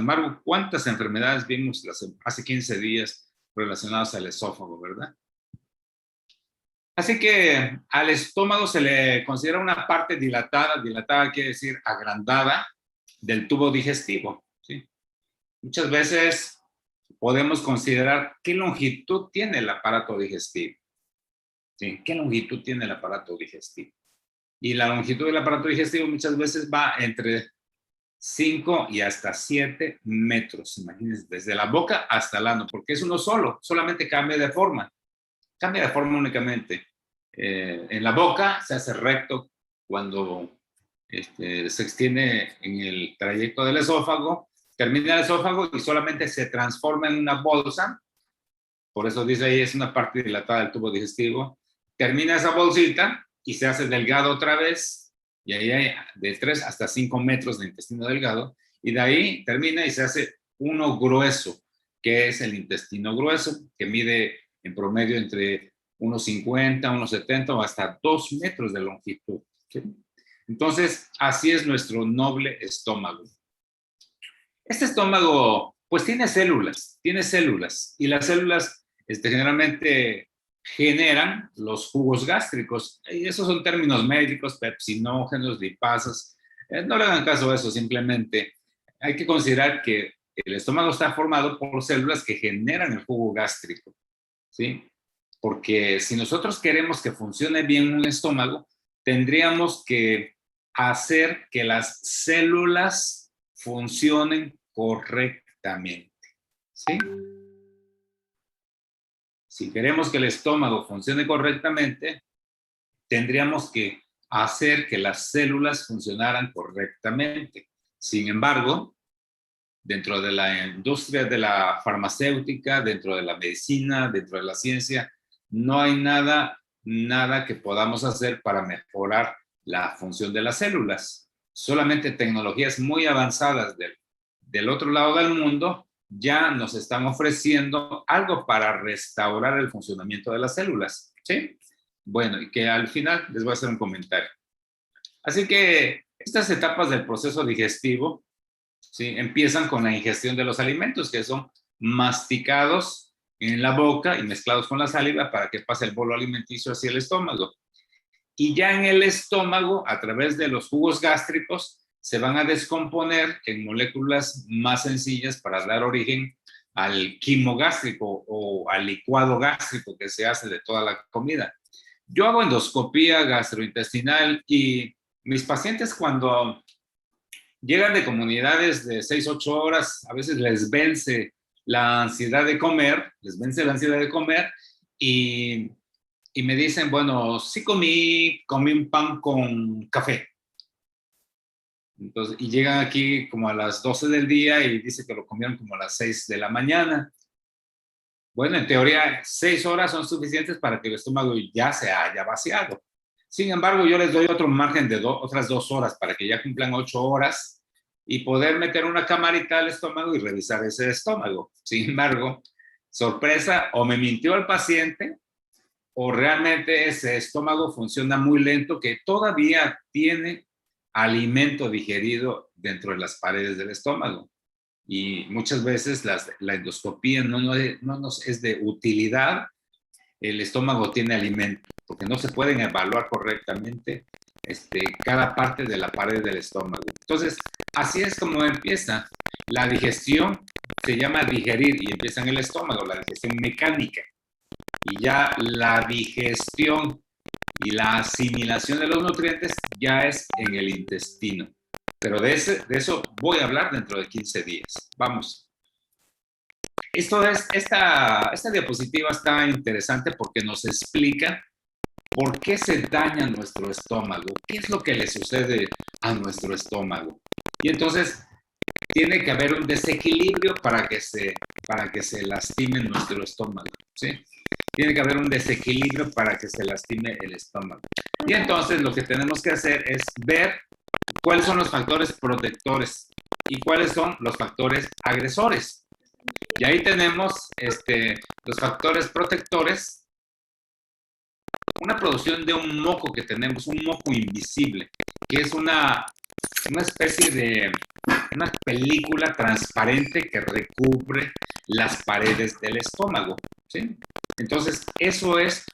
embargo, ¿cuántas enfermedades vimos hace 15 días relacionadas al esófago, verdad? Así que al estómago se le considera una parte dilatada, dilatada quiere decir agrandada, del tubo digestivo, ¿sí? Muchas veces podemos considerar qué longitud tiene el aparato digestivo, ¿sí? ¿Qué longitud tiene el aparato digestivo? Y la longitud del aparato digestivo muchas veces va entre 5 y hasta 7 metros, imagínense, desde la boca hasta el ano, porque es uno solo, solamente cambia de forma únicamente. En la boca se hace recto cuando se extiende en el trayecto del esófago, termina el esófago y solamente se transforma en una bolsa, por eso dice ahí es una parte dilatada del tubo digestivo, termina esa bolsita y se hace delgado otra vez, y ahí hay de 3 hasta 5 metros de intestino delgado, y de ahí termina y se hace uno grueso, que es el intestino grueso, que mide en promedio entre 1,50, 1,70 o hasta 2 metros de longitud, ¿sí? Entonces, así es nuestro noble estómago. Este estómago, pues tiene células, y las células generalmente generan los jugos gástricos, y esos son términos médicos, pepsinógenos, lipasas. No le hagan caso a eso, simplemente hay que considerar que el estómago está formado por células que generan el jugo gástrico, ¿sí? Porque si nosotros queremos que funcione bien un estómago, tendríamos que hacer que las células funcionen correctamente, ¿sí? Si queremos que el estómago funcione correctamente, tendríamos que hacer que las células funcionaran correctamente. Sin embargo, dentro de la industria de la farmacéutica, dentro de la medicina, dentro de la ciencia, no hay nada que podamos hacer para mejorar la función de las células. Solamente tecnologías muy avanzadas del otro lado del mundo ya nos están ofreciendo algo para restaurar el funcionamiento de las células, ¿sí? Bueno, y que al final les voy a hacer un comentario. Así que estas etapas del proceso digestivo, ¿sí?, empiezan con la ingestión de los alimentos, que son masticados en la boca y mezclados con la saliva para que pase el bolo alimenticio hacia el estómago. Y ya en el estómago, a través de los jugos gástricos, se van a descomponer en moléculas más sencillas para dar origen al quimo gástrico o al licuado gástrico que se hace de toda la comida. Yo hago endoscopía gastrointestinal y mis pacientes cuando llegan de comunidades de 6, 8 horas, a veces les vence la ansiedad de comer, y me dicen, bueno, sí comí un pan con café. Entonces, y llegan aquí como a las 12 del día y dicen que lo comieron como a las 6 de la mañana. Bueno, en teoría, 6 horas son suficientes para que el estómago ya se haya vaciado. Sin embargo, yo les doy otro margen de otras 2 horas para que ya cumplan 8 horas y poder meter una camarita al estómago y revisar ese estómago. Sin embargo, sorpresa, o me mintió el paciente o realmente ese estómago funciona muy lento, que todavía tiene alimento digerido dentro de las paredes del estómago. Y muchas veces la endoscopía no nos es de utilidad. El estómago tiene alimento, porque no se pueden evaluar correctamente cada parte de la pared del estómago. Entonces, así es como empieza. La digestión se llama digerir y empieza en el estómago, la digestión mecánica. Y ya la digestión y la asimilación de los nutrientes ya es en el intestino. Pero de eso voy a hablar dentro de 15 días. Vamos. Esta diapositiva está interesante porque nos explica por qué se daña nuestro estómago, qué es lo que le sucede a nuestro estómago. Y entonces tiene que haber un desequilibrio para que se lastime nuestro estómago, ¿sí? Tiene que haber un desequilibrio para que se lastime el estómago. Y entonces lo que tenemos que hacer es ver cuáles son los factores protectores y cuáles son los factores agresores. Y ahí tenemos los factores protectores, una producción de un moco que tenemos, un moco invisible, que es una especie de una película transparente que recubre las paredes del estómago, ¿sí? Entonces, eso es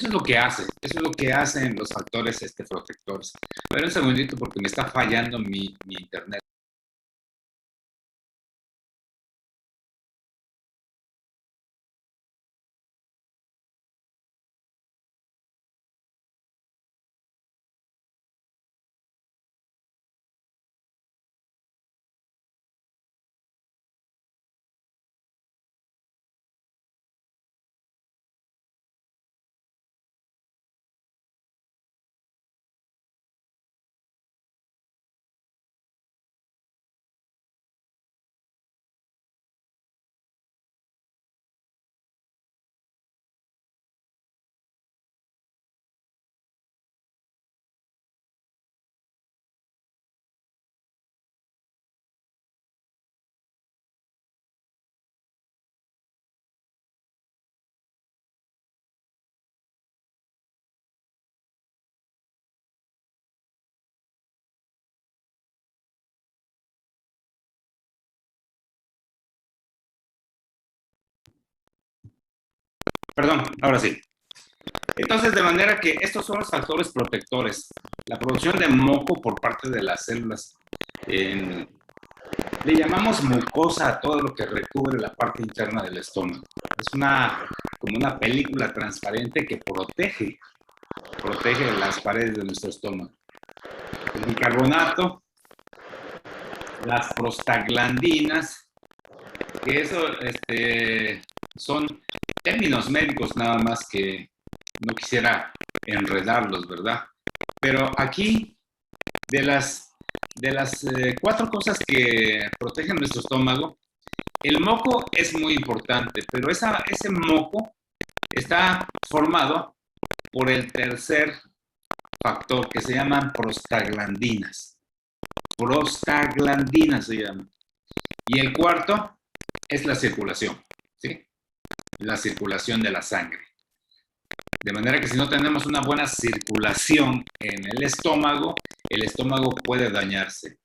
lo que hace, eso es lo que hacen los factores protectores. A ver un segundito porque me está fallando mi internet. Perdón, ahora sí. Entonces, de manera que estos son los factores protectores. La producción de moco por parte de las células. Le llamamos mucosa a todo lo que recubre la parte interna del estómago. Es como una película transparente que protege las paredes de nuestro estómago. El bicarbonato, las prostaglandinas, que eso son términos médicos nada más que no quisiera enredarlos, ¿verdad? Pero aquí, de las 4 cosas que protegen nuestro estómago, el moco es muy importante, pero ese moco está formado por el tercer factor que se llaman prostaglandinas. Prostaglandinas se llaman. Y el cuarto es la circulación, ¿sí? La circulación de la sangre. De manera que si no tenemos una buena circulación en el estómago puede dañarse.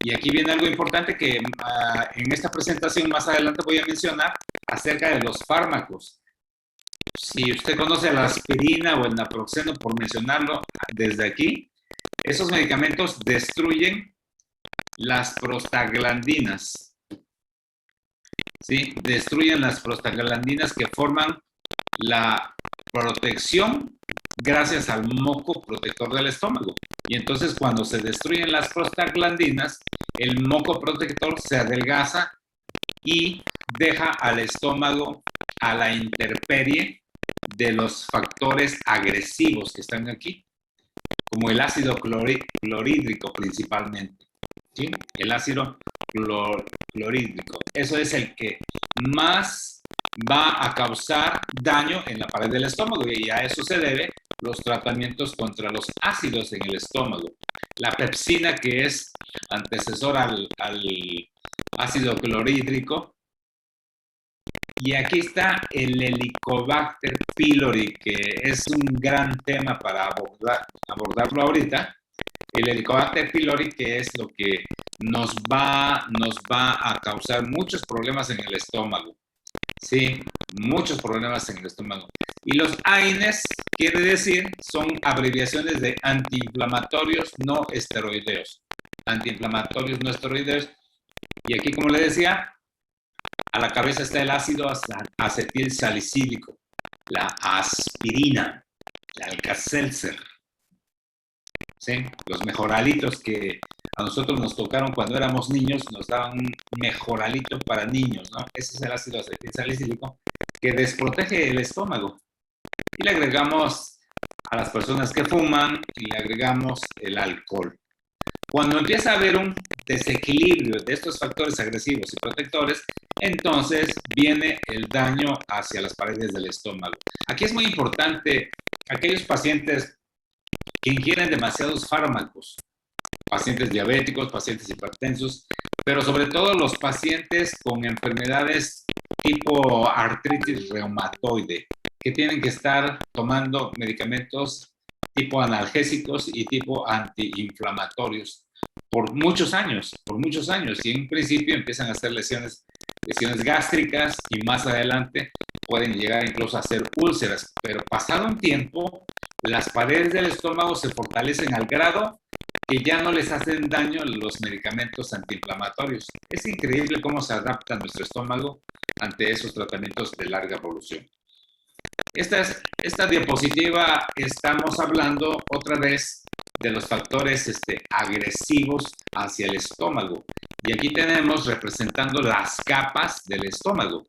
Y aquí viene algo importante que en esta presentación más adelante voy a mencionar acerca de los fármacos. Si usted conoce la aspirina o el naproxeno, por mencionarlo desde aquí, esos medicamentos destruyen las prostaglandinas. ¿Sí? Destruyen las prostaglandinas que forman la protección gracias al moco protector del estómago. Y entonces cuando se destruyen las prostaglandinas, el moco protector se adelgaza y deja al estómago a la intemperie de los factores agresivos que están aquí, como el ácido clorhídrico principalmente. ¿Sí? El ácido clorhídrico. Eso es el que más va a causar daño en la pared del estómago y a eso se debe los tratamientos contra los ácidos en el estómago. La pepsina, que es antecesor al ácido clorhídrico. Y aquí está el Helicobacter pylori, que es un gran tema para abordarlo ahorita. El Helicobacter pylori, que es lo que nos va a causar muchos problemas en el estómago. Sí, muchos problemas en el estómago. Y los AINES, quiere decir, son abreviaciones de antiinflamatorios no esteroideos. Antiinflamatorios no esteroideos. Y aquí, como le decía, a la cabeza está el ácido acetilsalicílico, la aspirina, el Alka-Seltzer. ¿Sí? Los mejoralitos que a nosotros nos tocaron cuando éramos niños, nos daban un mejoralito para niños, ¿no? Ese es el ácido acetilsalicílico que desprotege el estómago. Y le agregamos a las personas que fuman y le agregamos el alcohol. Cuando empieza a haber un desequilibrio de estos factores agresivos y protectores, entonces viene el daño hacia las paredes del estómago. Aquí es muy importante aquellos pacientes que ingieren demasiados fármacos, pacientes diabéticos, pacientes hipertensos, pero sobre todo los pacientes con enfermedades tipo artritis reumatoide, que tienen que estar tomando medicamentos tipo analgésicos y tipo antiinflamatorios, por muchos años, y en un principio empiezan a hacer lesiones gástricas y más adelante pueden llegar incluso a hacer úlceras, pero pasado un tiempo, las paredes del estómago se fortalecen al grado que ya no les hacen daño los medicamentos antiinflamatorios. Es increíble cómo se adapta nuestro estómago ante esos tratamientos de larga evolución. Esta diapositiva estamos hablando otra vez de los factores agresivos hacia el estómago. Y aquí tenemos representando las capas del estómago,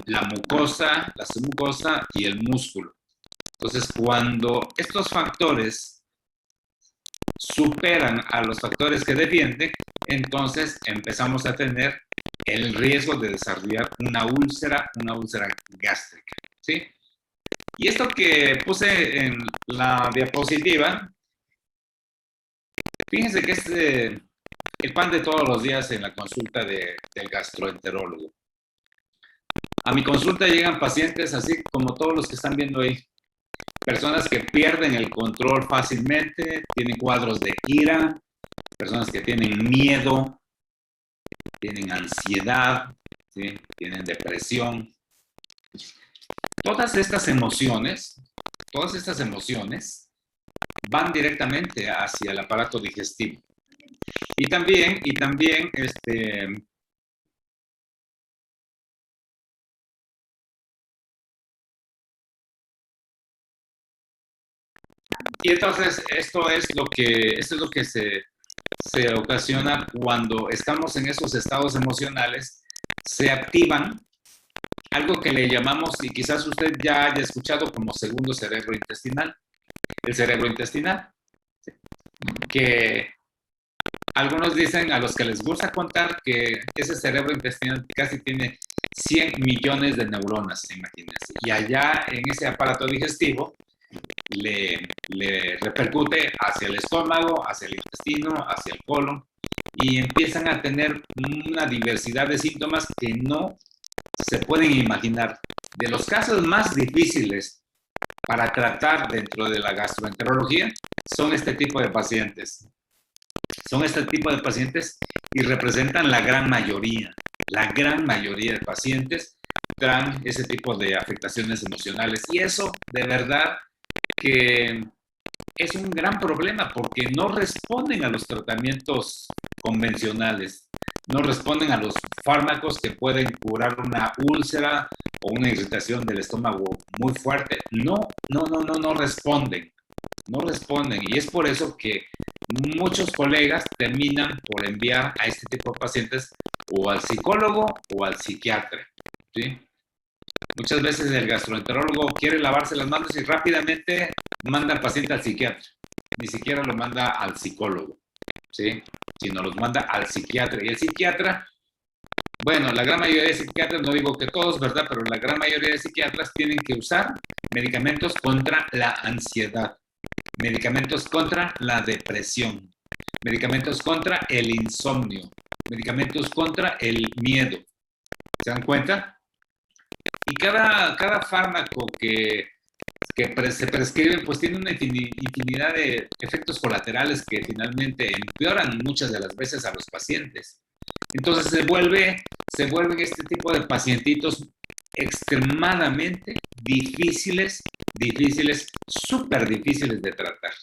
la mucosa, la submucosa y el músculo. Entonces, cuando estos factores superan a los factores que defienden, entonces empezamos a tener el riesgo de desarrollar una úlcera gástrica, ¿sí? Y esto que puse en la diapositiva, fíjense que es el pan de todos los días en la consulta del gastroenterólogo. A mi consulta llegan pacientes así como todos los que están viendo ahí. Personas que pierden el control fácilmente, tienen cuadros de ira, personas que tienen miedo, tienen ansiedad, ¿sí? Tienen depresión. Todas estas emociones van directamente hacia el aparato digestivo. Y también y entonces esto es lo que se ocasiona cuando estamos en esos estados emocionales, se activan algo que le llamamos, y quizás usted ya haya escuchado, como segundo cerebro intestinal. El cerebro intestinal, que algunos dicen, a los que les gusta contar, que ese cerebro intestinal casi tiene 100 millones de neuronas, imagínense. Y allá en ese aparato digestivo le repercute hacia el estómago, hacia el intestino, hacia el colon, y empiezan a tener una diversidad de síntomas que no se pueden imaginar. De los casos más difíciles para tratar dentro de la gastroenterología son este tipo de pacientes. Y representan la gran mayoría de pacientes traen ese tipo de afectaciones emocionales. Y eso, de verdad, que es un gran problema porque no responden a los tratamientos convencionales, no responden a los fármacos que pueden curar una úlcera o una irritación del estómago muy fuerte. No responden. Y es por eso que muchos colegas terminan por enviar a este tipo de pacientes o al psicólogo o al psiquiatra, ¿sí? Muchas veces el gastroenterólogo quiere lavarse las manos y rápidamente manda al paciente al psiquiatra. Ni siquiera lo manda al psicólogo, ¿sí? Sino los manda al psiquiatra. Y el psiquiatra, bueno, la gran mayoría de psiquiatras, no digo que todos, ¿verdad? Pero la gran mayoría de psiquiatras tienen que usar medicamentos contra la ansiedad, medicamentos contra la depresión, medicamentos contra el insomnio, medicamentos contra el miedo. ¿Se dan cuenta? Y cada fármaco que se prescriben, pues tiene una infinidad de efectos colaterales que finalmente empeoran muchas de las veces a los pacientes. Entonces se vuelven este tipo de pacientitos extremadamente difíciles, súper difíciles de tratar.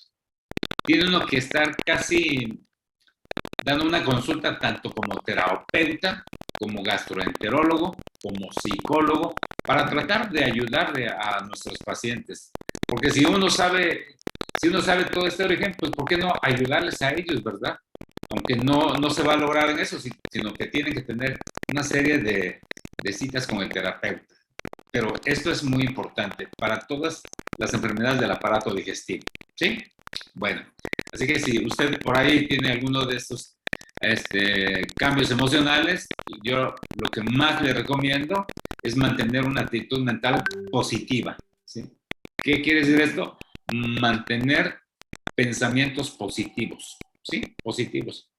Tiene uno que estar casi dando una consulta tanto como terapeuta, como gastroenterólogo, como psicólogo, para tratar de ayudarle a nuestros pacientes. Porque si uno sabe todo este origen, pues ¿por qué no ayudarles a ellos, verdad? Aunque no se va a lograr en eso, sino que tienen que tener una serie de citas con el terapeuta. Pero esto es muy importante para todas las enfermedades del aparato digestivo, ¿sí? Bueno, así que si usted por ahí tiene alguno de estos cambios emocionales, yo lo que más le recomiendo es mantener una actitud mental positiva, ¿sí? ¿Qué quiere decir esto? Mantener pensamientos positivos, ¿sí? Positivos.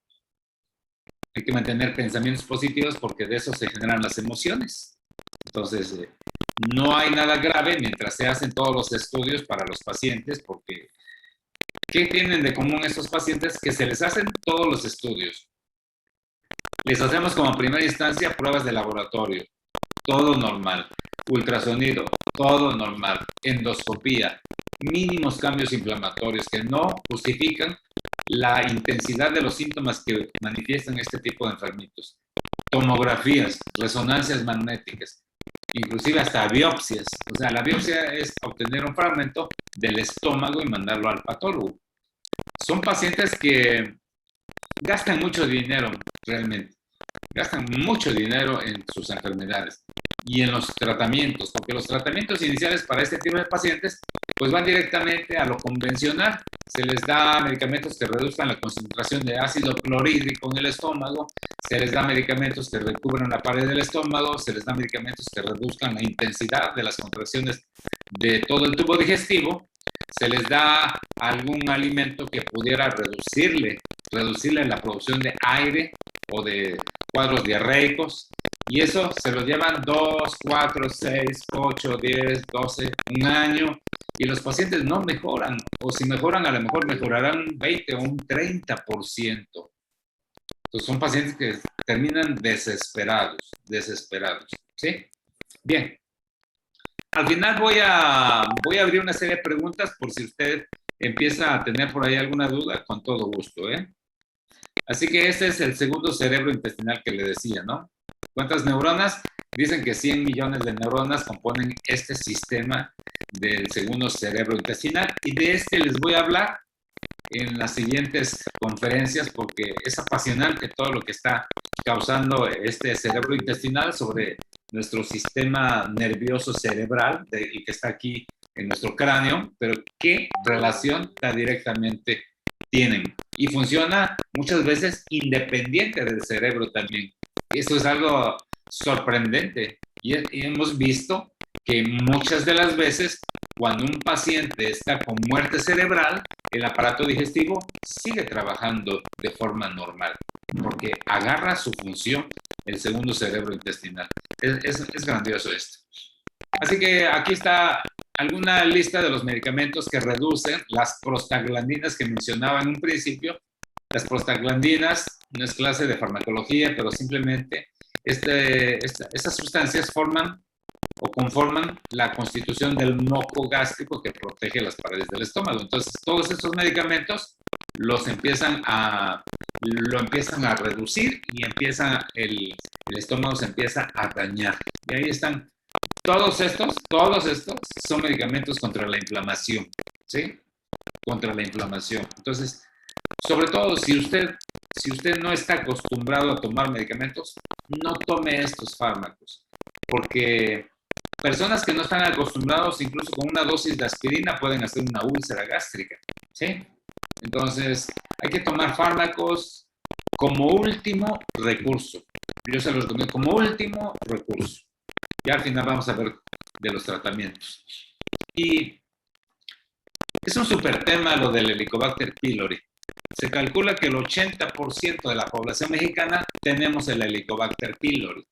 Hay que mantener pensamientos positivos porque de eso se generan las emociones. Entonces, no hay nada grave mientras se hacen todos los estudios para los pacientes, porque ¿Qué tienen de común estos pacientes? Que se les hacen todos los estudios. Les hacemos como primera instancia pruebas de laboratorio, todo normal. Ultrasonido, todo normal. Endoscopía, mínimos cambios inflamatorios que no justifican la intensidad de los síntomas que manifiestan este tipo de enfermitos. Tomografías, resonancias magnéticas, inclusive hasta biopsias. O sea, la biopsia es obtener un fragmento del estómago y mandarlo al patólogo. Son pacientes que gastan mucho dinero realmente. Gastan mucho dinero en sus enfermedades y en los tratamientos, porque los tratamientos iniciales para este tipo de pacientes pues van directamente a lo convencional. Se les da medicamentos que reduzcan la concentración de ácido clorhídrico en el estómago, se les da medicamentos que recubran la pared del estómago, se les da medicamentos que reduzcan la intensidad de las contracciones de todo el tubo digestivo, se les da algún alimento que pudiera reducirle la producción de aire o de cuadros diarreicos, y eso se lo llevan 2, 4, 6, 8, 10, 12, un año, y los pacientes no mejoran, o si mejoran, a lo mejor mejorarán un 20 o un 30%. Entonces son pacientes que terminan desesperados, ¿sí? Bien. Al final voy a abrir una serie de preguntas por si usted empieza a tener por ahí alguna duda, con todo gusto, ¿eh? Así que este es el segundo cerebro intestinal que le decía, ¿no? ¿Cuántas neuronas? Dicen que 100 millones de neuronas componen este sistema del segundo cerebro intestinal, y de este les voy a hablar en las siguientes conferencias porque es apasionante todo lo que está causando este cerebro intestinal sobre nuestro sistema nervioso cerebral y que está aquí en nuestro cráneo, pero qué relación tan directamente tienen. Y funciona muchas veces independiente del cerebro también. Eso es algo sorprendente. Y hemos visto que muchas de las veces, cuando un paciente está con muerte cerebral, el aparato digestivo sigue trabajando de forma normal, porque agarra su función el segundo cerebro intestinal. Es grandioso esto. Así que aquí está alguna lista de los medicamentos que reducen las prostaglandinas que mencionaba en un principio. Las prostaglandinas no es clase de farmacología, pero simplemente estas sustancias forman o conforman la constitución del moco gástrico que protege las paredes del estómago. Entonces, todos estos medicamentos lo empiezan a reducir y el estómago se empieza a dañar. Y ahí están. Todos estos son medicamentos contra la inflamación, ¿sí? Contra la inflamación. Entonces, sobre todo, si usted no está acostumbrado a tomar medicamentos, no tome estos fármacos, porque personas que no están acostumbrados, incluso con una dosis de aspirina, pueden hacer una úlcera gástrica, ¿sí? Entonces, hay que tomar fármacos como último recurso. Yo se los recomiendo como último recurso. Ya al final vamos a ver de los tratamientos. Y es un súper tema lo del Helicobacter pylori. Se calcula que el 80% de la población mexicana tenemos el Helicobacter pylori.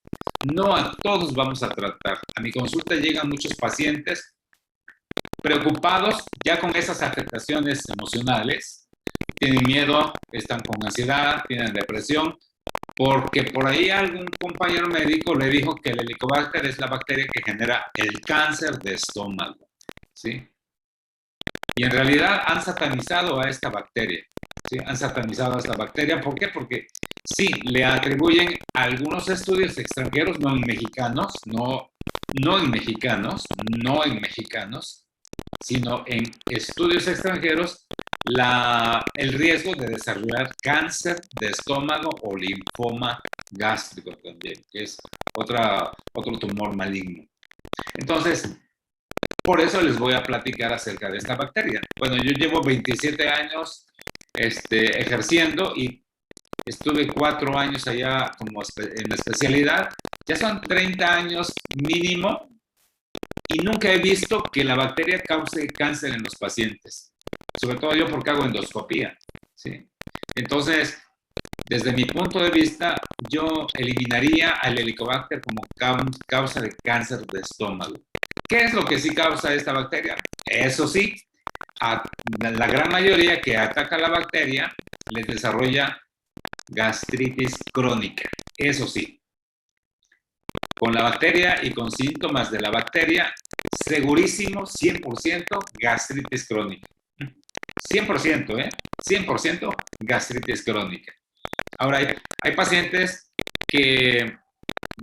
No a todos vamos a tratar. A mi consulta llegan muchos pacientes preocupados ya con esas afectaciones emocionales. Tienen miedo, están con ansiedad, tienen depresión, porque por ahí algún compañero médico le dijo que el Helicobacter es la bacteria que genera el cáncer de estómago, ¿sí? Y en realidad han satanizado a esta bacteria, ¿sí? Han satanizado a esta bacteria. ¿Por qué? Porque sí, le atribuyen a algunos estudios extranjeros, no en mexicanos, sino en estudios extranjeros, el riesgo de desarrollar cáncer de estómago o linfoma gástrico también, que es otro tumor maligno. Entonces, por eso les voy a platicar acerca de esta bacteria. Bueno, yo llevo 27 años ejerciendo y estuve 4 años allá como en la especialidad. Ya son 30 años mínimo y nunca he visto que la bacteria cause cáncer en los pacientes. Sobre todo yo porque hago endoscopía, ¿sí? Entonces, desde mi punto de vista, yo eliminaría al Helicobacter como causa de cáncer de estómago. ¿Qué es lo que sí causa esta bacteria? Eso sí, a la gran mayoría que ataca la bacteria les desarrolla gastritis crónica. Eso sí, con la bacteria y con síntomas de la bacteria, segurísimo, 100% gastritis crónica. 100%, ¿eh? 100% gastritis crónica. Ahora, hay pacientes que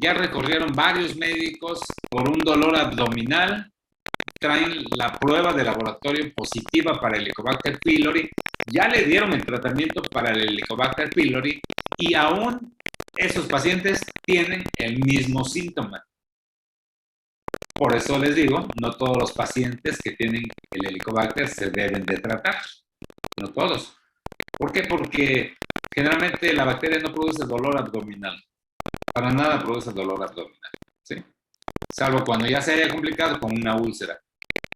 ya recorrieron varios médicos por un dolor abdominal, traen la prueba de laboratorio positiva para el Helicobacter pylori, ya le dieron el tratamiento para el Helicobacter pylori y aún esos pacientes tienen el mismo síntoma. Por eso les digo, no todos los pacientes que tienen el Helicobacter se deben de tratar, no todos. ¿Por qué? Porque generalmente la bacteria no produce dolor abdominal, para nada produce dolor abdominal, ¿sí? Salvo cuando ya se haya complicado con una úlcera,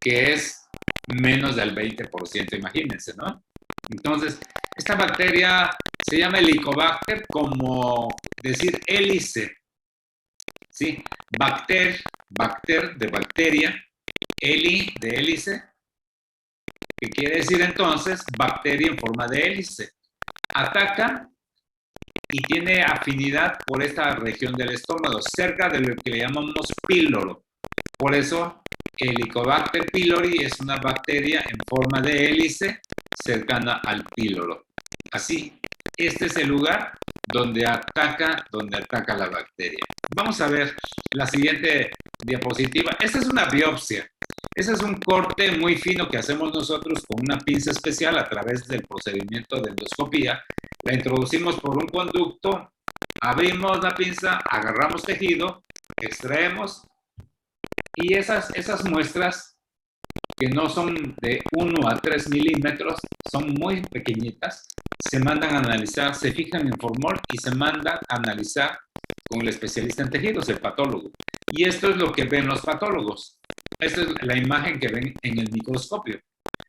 que es menos del 20%, imagínense, ¿no? Entonces, esta bacteria se llama Helicobacter, como decir hélice, ¿sí? Bacter de bacteria, heli de hélice, que quiere decir entonces bacteria en forma de hélice. Ataca y tiene afinidad por esta región del estómago, cerca de lo que le llamamos píloro. Por eso, el Helicobacter pylori es una bacteria en forma de hélice cercana al píloro. Así, este es el lugar donde ataca la bacteria. Vamos a ver la siguiente diapositiva. Esta es una biopsia. Ese es un corte muy fino que hacemos nosotros con una pinza especial a través del procedimiento de endoscopía. La introducimos por un conducto, abrimos la pinza, agarramos tejido, extraemos y esas muestras que no son de 1 a 3 milímetros, son muy pequeñitas, se mandan a analizar, se fijan en formol y se mandan a analizar con el especialista en tejidos, el patólogo. Y esto es lo que ven los patólogos. Esta es la imagen que ven en el microscopio.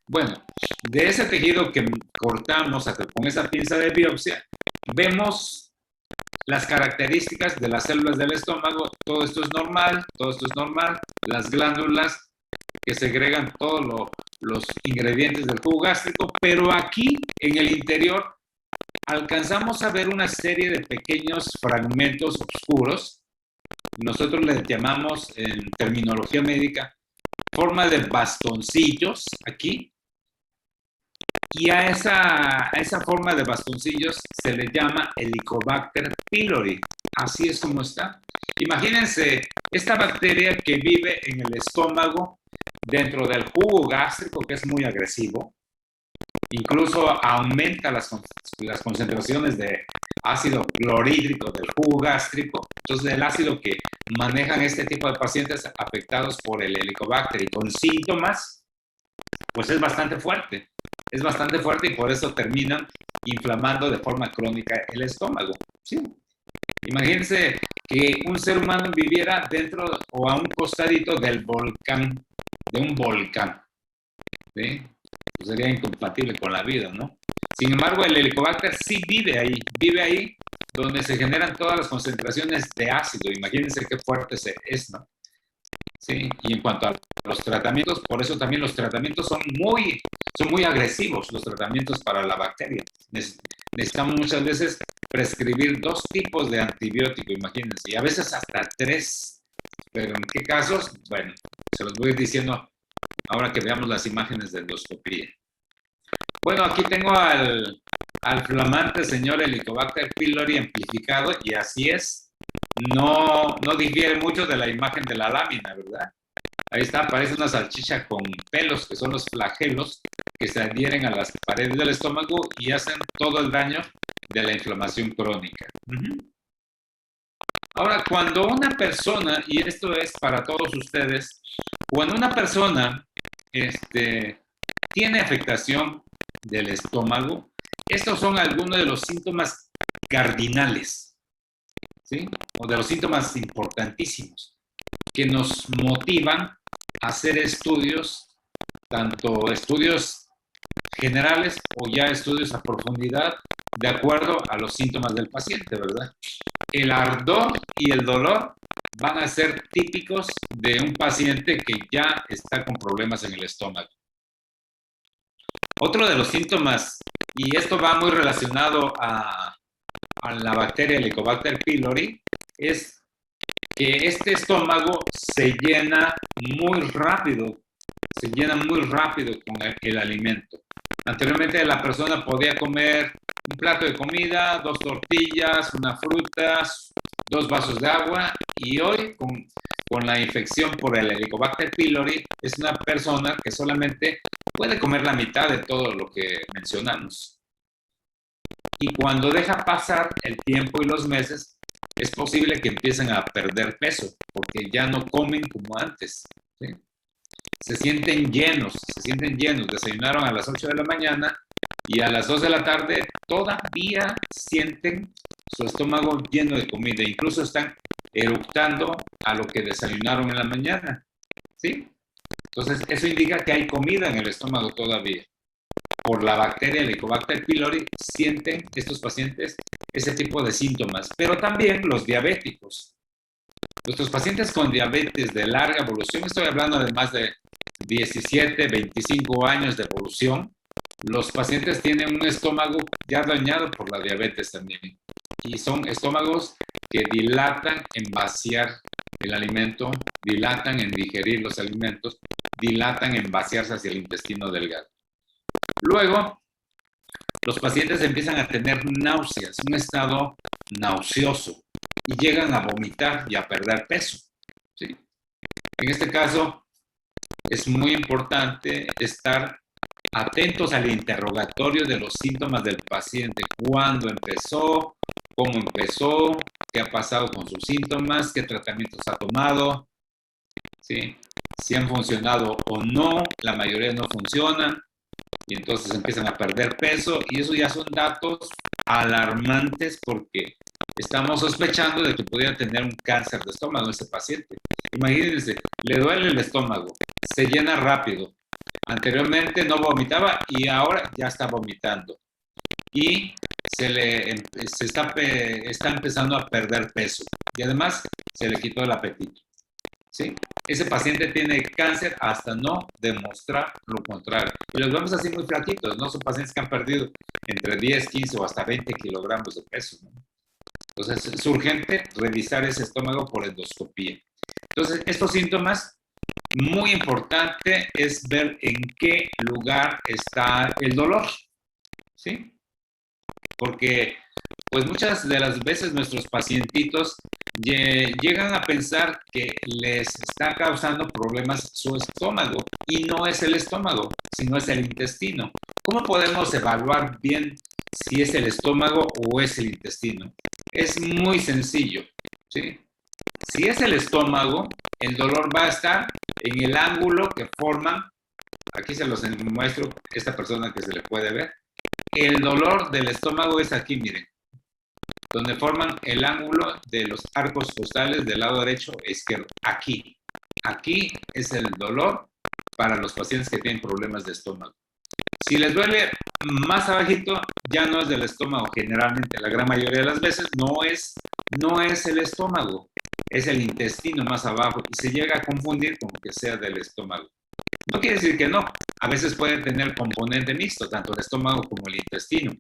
Bueno, de ese tejido que cortamos con esa pinza de biopsia, vemos las características de las células del estómago. Todo esto es normal, las glándulas que segregan todos los ingredientes del jugo gástrico, pero aquí en el interior alcanzamos a ver una serie de pequeños fragmentos oscuros. Nosotros les llamamos en terminología médica forma de bastoncillos aquí, y a esa forma de bastoncillos se le llama Helicobacter pylori. Así es como está. Imagínense esta bacteria que vive en el estómago dentro del jugo gástrico, que es muy agresivo. Incluso aumenta las concentraciones de ácido clorhídrico del jugo gástrico. Entonces, el ácido que manejan este tipo de pacientes afectados por el Helicobacter y con síntomas, pues es bastante fuerte. Es bastante fuerte y por eso terminan inflamando de forma crónica el estómago. ¿Sí? Imagínense que un ser humano viviera dentro o a un costadito del volcán, de un volcán. ¿Sí? Pues sería incompatible con la vida, ¿no? Sin embargo, el Helicobacter sí vive ahí donde se generan todas las concentraciones de ácido. Imagínense qué fuerte es, ¿no? Sí, y en cuanto a los tratamientos, por eso también los tratamientos son muy agresivos, los tratamientos para la bacteria. Necesitamos muchas veces prescribir 2 tipos de antibiótico, imagínense, y a veces hasta 3. Pero en qué casos, bueno, se los voy a ir diciendo ahora que veamos las imágenes de endoscopía. Bueno, aquí tengo al flamante señor Helicobacter pylori amplificado, y así es. No difiere mucho de la imagen de la lámina, ¿verdad? Ahí está, parece una salchicha con pelos, que son los flagelos que se adhieren a las paredes del estómago y hacen todo el daño de la inflamación crónica. Ahora, cuando una persona, y esto es para todos ustedes, cuando una persona tiene afectación del estómago, estos son algunos de los síntomas cardinales, ¿sí? O de los síntomas importantísimos que nos motivan a hacer estudios, tanto estudios generales o ya estudios a profundidad, de acuerdo a los síntomas del paciente, ¿verdad? El ardor y el dolor van a ser típicos de un paciente que ya está con problemas en el estómago. Otro de los síntomas, y esto va muy relacionado a la bacteria Helicobacter pylori, es que este estómago se llena muy rápido con el alimento. Anteriormente la persona podía comer un plato de comida, 2 tortillas, una fruta, 2 vasos de agua, y hoy con la infección por el Helicobacter pylori es una persona que solamente puede comer la mitad de todo lo que mencionamos. Y cuando deja pasar el tiempo y los meses, es posible que empiecen a perder peso, porque ya no comen como antes, ¿sí? Se sienten llenos, desayunaron a las 8 de la mañana y a las 2 de la tarde todavía sienten su estómago lleno de comida, incluso están eructando a lo que desayunaron en la mañana, ¿sí? Entonces, eso indica que hay comida en el estómago todavía. Por la bacteria Helicobacter pylori sienten estos pacientes ese tipo de síntomas, pero también los diabéticos. Nuestros pacientes con diabetes de larga evolución, estoy hablando de más de 17, 25 años de evolución, los pacientes tienen un estómago ya dañado por la diabetes también. Y son estómagos que dilatan en vaciar el alimento, dilatan en digerir los alimentos, dilatan en vaciarse hacia el intestino delgado. Luego, los pacientes empiezan a tener náuseas, un estado nauseoso, y llegan a vomitar y a perder peso, ¿sí? En este caso, es muy importante estar atentos al interrogatorio de los síntomas del paciente. ¿Cuándo empezó? ¿Cómo empezó? ¿Qué ha pasado con sus síntomas? ¿Qué tratamientos ha tomado? ¿Sí? Si han funcionado o no, la mayoría no funcionan, y entonces empiezan a perder peso, y eso ya son datos alarmantes porque estamos sospechando de que podría tener un cáncer de estómago ese paciente. Imagínense, le duele el estómago, se llena rápido. Anteriormente no vomitaba y ahora ya está vomitando. Y está empezando a perder peso. Y además se le quitó el apetito, ¿sí? Ese paciente tiene cáncer hasta no demostrar lo contrario. Y los vemos así muy flaquitos, ¿no? Son pacientes que han perdido entre 10, 15 o hasta 20 kilogramos de peso, ¿no? Entonces es urgente revisar ese estómago por endoscopía. Entonces, estos síntomas, muy importante es ver en qué lugar está el dolor, ¿sí? Porque pues muchas de las veces nuestros pacientitos llegan a pensar que les está causando problemas su estómago, y no es el estómago, sino es el intestino. ¿Cómo podemos evaluar bien si es el estómago o es el intestino? Es muy sencillo, ¿sí? Si es el estómago, el dolor va a estar en el ángulo que forman, aquí se los muestro, esta persona que se le puede ver, el dolor del estómago es aquí, miren, donde forman el ángulo de los arcos costales del lado derecho e izquierdo, aquí. Aquí es el dolor para los pacientes que tienen problemas de estómago. Si les duele más abajito, ya no es del estómago. Generalmente, la gran mayoría de las veces, no es el estómago, es el intestino más abajo, y se llega a confundir con que sea del estómago. No quiere decir que no. A veces puede tener componente mixto, tanto el estómago como el intestino.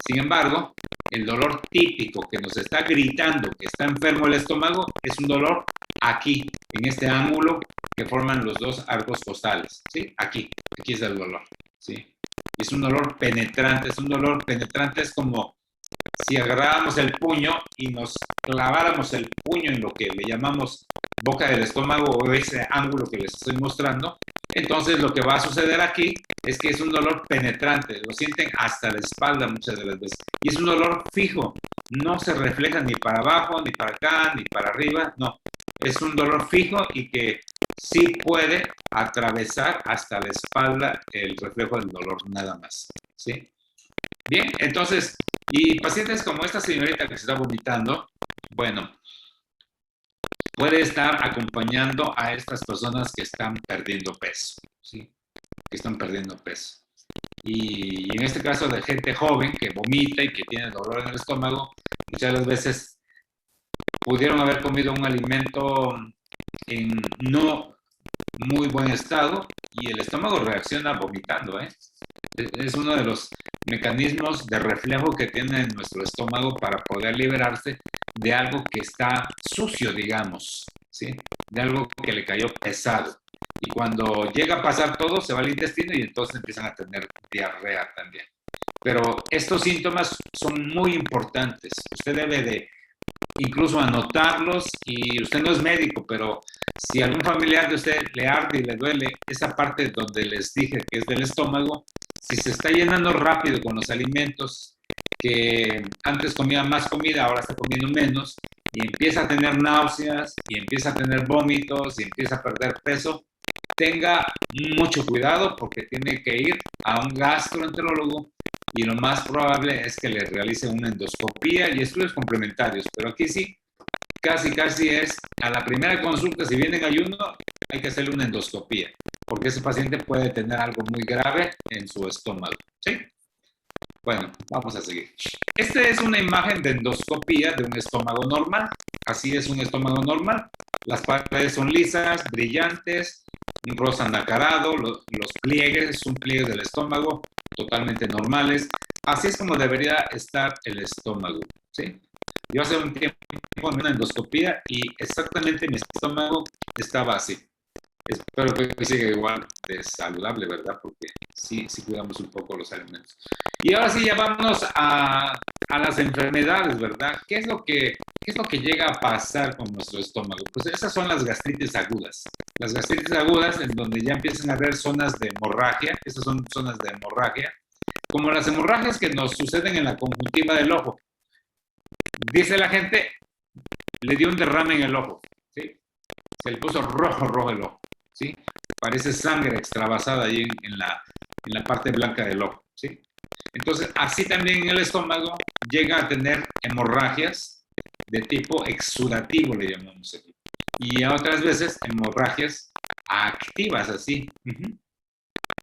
Sin embargo, el dolor típico que nos está gritando que está enfermo el estómago es un dolor aquí, en este ángulo que forman los dos arcos costales, ¿sí? Aquí es el dolor, ¿sí? Es un dolor penetrante, es como si agarráramos el puño y nos claváramos el puño en lo que le llamamos boca del estómago, o ese ángulo que les estoy mostrando. Entonces lo que va a suceder aquí es que es un dolor penetrante, lo sienten hasta la espalda muchas de las veces, y es un dolor fijo, no se refleja ni para abajo, ni para acá, ni para arriba, no, es un dolor fijo y que sí puede atravesar hasta la espalda el reflejo del dolor nada más, ¿sí? Bien, entonces, y pacientes como esta señorita que se está vomitando, bueno, puede estar acompañando a estas personas que están perdiendo peso, ¿sí? Que están perdiendo peso. Y en este caso de gente joven que vomita y que tiene dolor en el estómago, muchas de las veces pudieron haber comido un alimento en no muy buen estado y el estómago reacciona vomitando, ¿eh? Es uno de los mecanismos de reflejo que tiene nuestro estómago para poder liberarse de algo que está sucio, digamos, ¿sí? De algo que le cayó pesado. Y cuando llega a pasar todo, se va al intestino y entonces empiezan a tener diarrea también. Pero estos síntomas son muy importantes. Usted debe de incluso anotarlos, y usted no es médico, pero si algún familiar de usted le arde y le duele esa parte donde les dije que es del estómago, si se está llenando rápido con los alimentos, que antes comía más comida, ahora está comiendo menos, y empieza a tener náuseas, y empieza a tener vómitos, y empieza a perder peso, tenga mucho cuidado porque tiene que ir a un gastroenterólogo, y lo más probable es que le realice una endoscopía y estudios complementarios. Pero aquí sí, casi es a la primera consulta, si viene en ayuno, hay que hacerle una endoscopía, porque ese paciente puede tener algo muy grave en su estómago. ¿Sí? Bueno, vamos a seguir. Esta es una imagen de endoscopía de un estómago normal. Así es un estómago normal. Las paredes son lisas, brillantes, un rosa nacarado, los pliegues son pliegues del estómago totalmente normales. Así es como debería estar el estómago, ¿sí? Yo hace un tiempo en una endoscopía y exactamente mi estómago estaba así. Espero que siga igual de saludable, ¿verdad? Porque sí cuidamos un poco los alimentos. Y ahora sí, ya vámonos a las enfermedades, ¿verdad? ¿Qué es lo que llega a pasar con nuestro estómago? Pues esas son las gastritis agudas. Las gastritis agudas, en donde ya empiezan a haber zonas de hemorragia. Esas son zonas de hemorragia, como las hemorragias que nos suceden en la conjuntiva del ojo. Dice la gente, le dio un derrame en el ojo, ¿sí? Se le puso rojo el ojo, ¿sí? Parece sangre extravasada ahí en la parte blanca del ojo, ¿sí? Entonces, así también en el estómago llega a tener hemorragias de tipo exudativo, le llamamos aquí. Y otras veces hemorragias activas, así.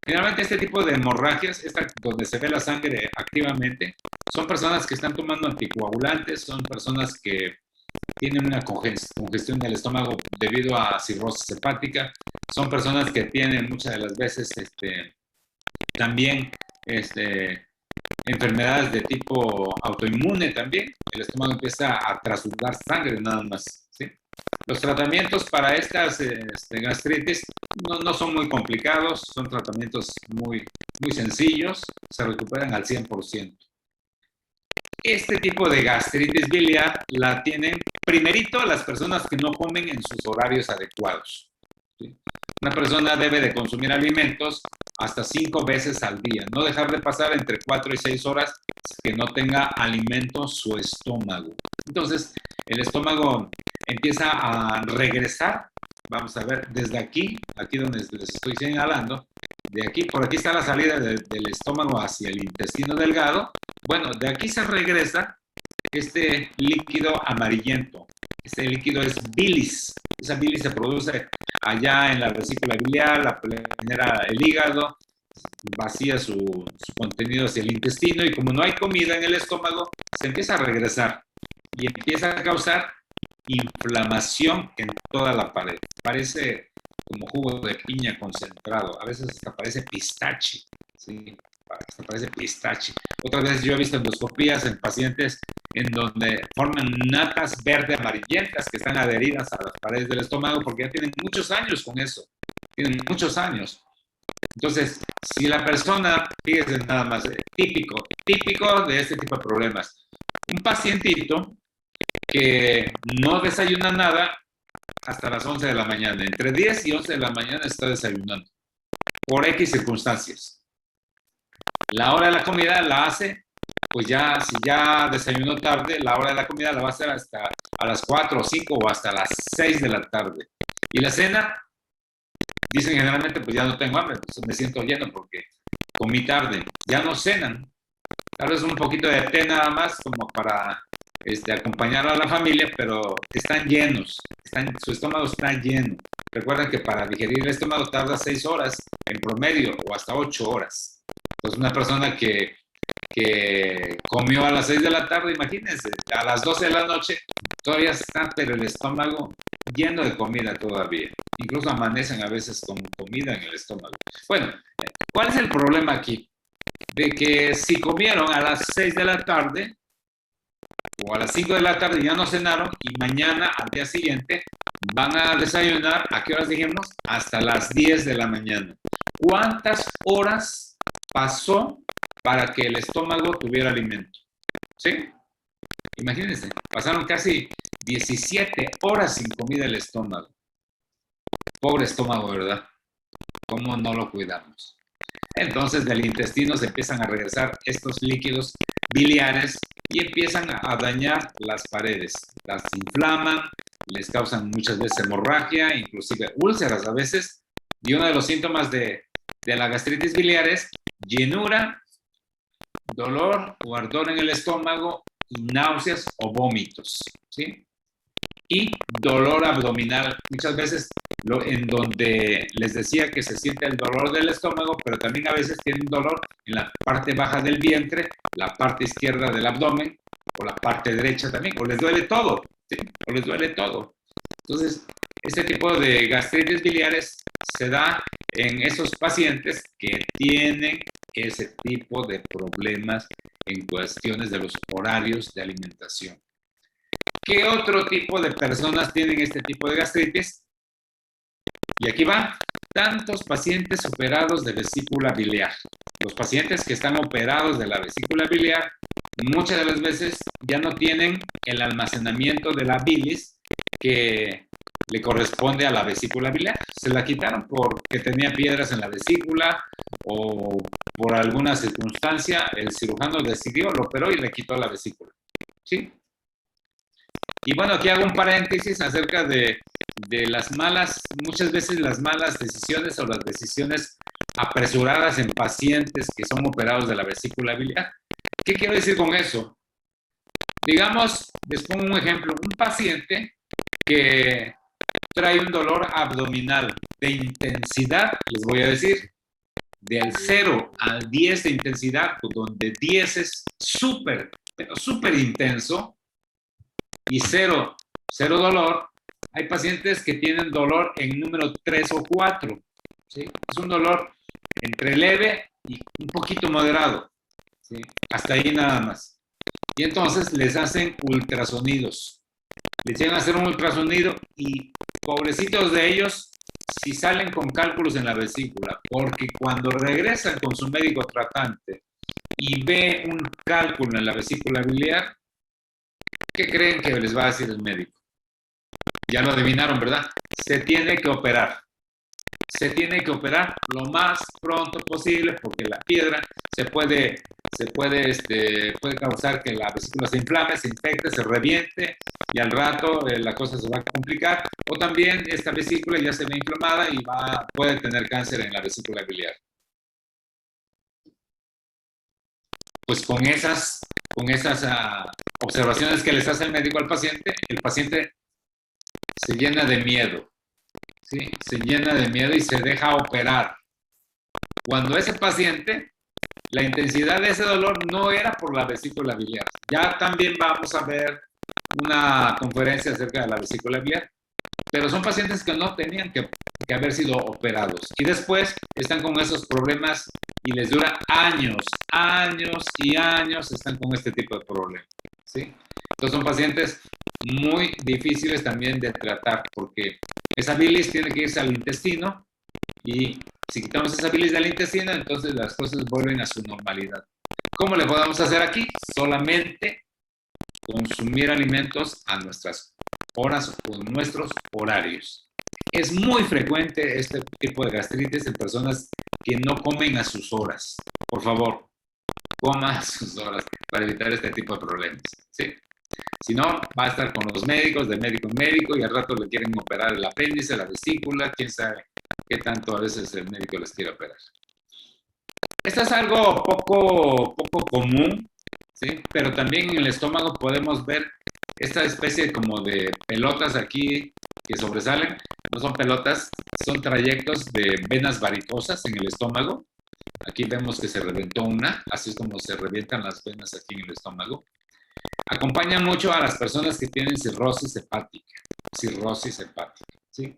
Generalmente este tipo de hemorragias, donde se ve la sangre activamente, son personas que están tomando anticoagulantes, son personas que tienen una congestión del estómago debido a cirrosis hepática, son personas que tienen muchas de las veces también enfermedades de tipo autoinmune también. El estómago empieza a transudar sangre nada más, ¿sí? Los tratamientos para estas gastritis no son muy complicados, son tratamientos muy sencillos, se recuperan al 100%. Este tipo de gastritis biliar la tienen primerito las personas que no comen en sus horarios adecuados, ¿sí? Una persona debe de consumir alimentos hasta 5 veces al día, no dejar de pasar entre 4 y 6 horas que no tenga alimento su estómago. Entonces, el estómago empieza a regresar. Vamos a ver, desde aquí donde les estoy señalando, de aquí, por aquí está la salida del estómago hacia el intestino delgado. Bueno, de aquí se regresa este líquido amarillento. Este líquido es bilis. Esa bilis se produce allá en la vesícula biliar, la genera el hígado, vacía su contenido hacia el intestino, y como no hay comida en el estómago, se empieza a regresar y empieza a causar inflamación en toda la pared. Parece como jugo de piña concentrado, a veces hasta parece pistache, ¿sí? Hasta parece pistache. Otras veces yo he visto endoscopías en pacientes en donde forman natas verde amarillentas que están adheridas a las paredes del estómago porque ya tienen muchos años con eso, tienen muchos años. Entonces, si la persona, fíjense nada más, típico de este tipo de problemas, un pacientito que no desayuna nada hasta las 11 de la mañana, entre 10 y 11 de la mañana está desayunando, por X circunstancias. La hora de la comida la hace, pues ya, si ya desayunó tarde, la hora de la comida la va a hacer hasta a las 4 o 5 o hasta las 6 de la tarde. Y la cena, dicen generalmente, pues ya no tengo hambre, pues me siento lleno porque comí tarde. Ya no cenan. Tal vez un poquito de té nada más como para acompañar a la familia, pero están llenos, su estómago está lleno. Recuerden que para digerir el estómago tarda 6 horas en promedio o hasta 8 horas. Entonces una persona que comió a las 6 de la tarde, imagínense, a las 12 de la noche todavía está, pero el estómago lleno de comida todavía. Incluso amanecen a veces con comida en el estómago. Bueno, ¿cuál es el problema aquí? de que si comieron a las 6 de la tarde o a las 5 de la tarde ya no cenaron y mañana al día siguiente van a desayunar, ¿a qué horas dijimos? Hasta las 10 de la mañana. ¿Cuántas horas pasó para que el estómago tuviera alimento? ¿Sí? Imagínense, pasaron casi 17 horas sin comida el estómago. Pobre estómago, ¿verdad? ¿Cómo no lo cuidamos? Entonces del intestino se empiezan a regresar estos líquidos biliares y empiezan a dañar las paredes. Las inflaman, les causan muchas veces hemorragia, inclusive úlceras a veces. Y uno de los síntomas de la gastritis biliar es llenura, dolor o ardor en el estómago y náuseas o vómitos, ¿sí? Y dolor abdominal, muchas veces en donde les decía que se siente el dolor del estómago, pero también a veces tienen dolor en la parte baja del vientre, la parte izquierda del abdomen, o la parte derecha también, o les duele todo, ¿sí? O les duele todo. Entonces, este tipo de gastritis biliares se da en esos pacientes que tienen ese tipo de problemas en cuestiones de los horarios de alimentación. ¿Qué otro tipo de personas tienen este tipo de gastritis? Y aquí va, tantos pacientes operados de vesícula biliar. Los pacientes que están operados de la vesícula biliar, muchas de las veces ya no tienen el almacenamiento de la bilis que le corresponde a la vesícula biliar. Se la quitaron porque tenía piedras en la vesícula o por alguna circunstancia el cirujano decidió, lo operó y le quitó la vesícula. ¿Sí? Y bueno, aquí hago un paréntesis acerca de las malas, muchas veces las malas decisiones o las decisiones apresuradas en pacientes que son operados de la vesícula biliar. ¿Qué quiero decir con eso? Digamos, les pongo un ejemplo, un paciente que trae un dolor abdominal de intensidad, les voy a decir, del 0 al 10 de intensidad, donde 10 es súper, pero súper intenso, y 0 dolor, hay pacientes que tienen dolor en número 3 o 4, ¿sí? Es un dolor entre leve y un poquito moderado, ¿sí? Hasta ahí nada más. Y entonces les hacen ultrasonidos. Les llegan a hacer un ultrasonido y pobrecitos de ellos si salen con cálculos en la vesícula, porque cuando regresan con su médico tratante y ve un cálculo en la vesícula biliar, ¿qué creen que les va a decir el médico? Ya lo adivinaron, ¿verdad? Se tiene que operar. Se tiene que operar lo más pronto posible porque la piedra puede causar que la vesícula se inflame, se infecte, se reviente y al rato la cosa se va a complicar. O también esta vesícula ya se ve inflamada y puede tener cáncer en la vesícula biliar. Pues con esas observaciones que les hace el médico al paciente, el paciente se llena de miedo, ¿sí? Se llena de miedo y se deja operar. Cuando ese paciente, la intensidad de ese dolor no era por la vesícula biliar. Ya también vamos a ver una conferencia acerca de la vesícula biliar, pero son pacientes que no tenían que haber sido operados y después están con esos problemas y les dura años y años están con este tipo de problemas, ¿sí? Entonces son pacientes muy difíciles también de tratar porque esa bilis tiene que irse al intestino y si quitamos esa bilis del intestino, entonces las cosas vuelven a su normalidad. ¿Cómo le podemos hacer aquí? Solamente consumir alimentos a nuestras horas o nuestros horarios. Es muy frecuente este tipo de gastritis en personas que no comen a sus horas. Por favor, coma a sus horas para evitar este tipo de problemas, ¿sí? Si no, va a estar con los médicos, de médico en médico, y al rato le quieren operar el apéndice, la vesícula, quién sabe qué tanto a veces el médico les quiere operar. Esto es algo poco común, ¿sí? Pero también en el estómago podemos ver esta especie como de pelotas aquí que sobresalen. No son pelotas, son trayectos de venas varicosas en el estómago. Aquí vemos que se reventó una, así es como se revientan las venas aquí en el estómago. Acompaña mucho a las personas que tienen cirrosis hepática, ¿sí?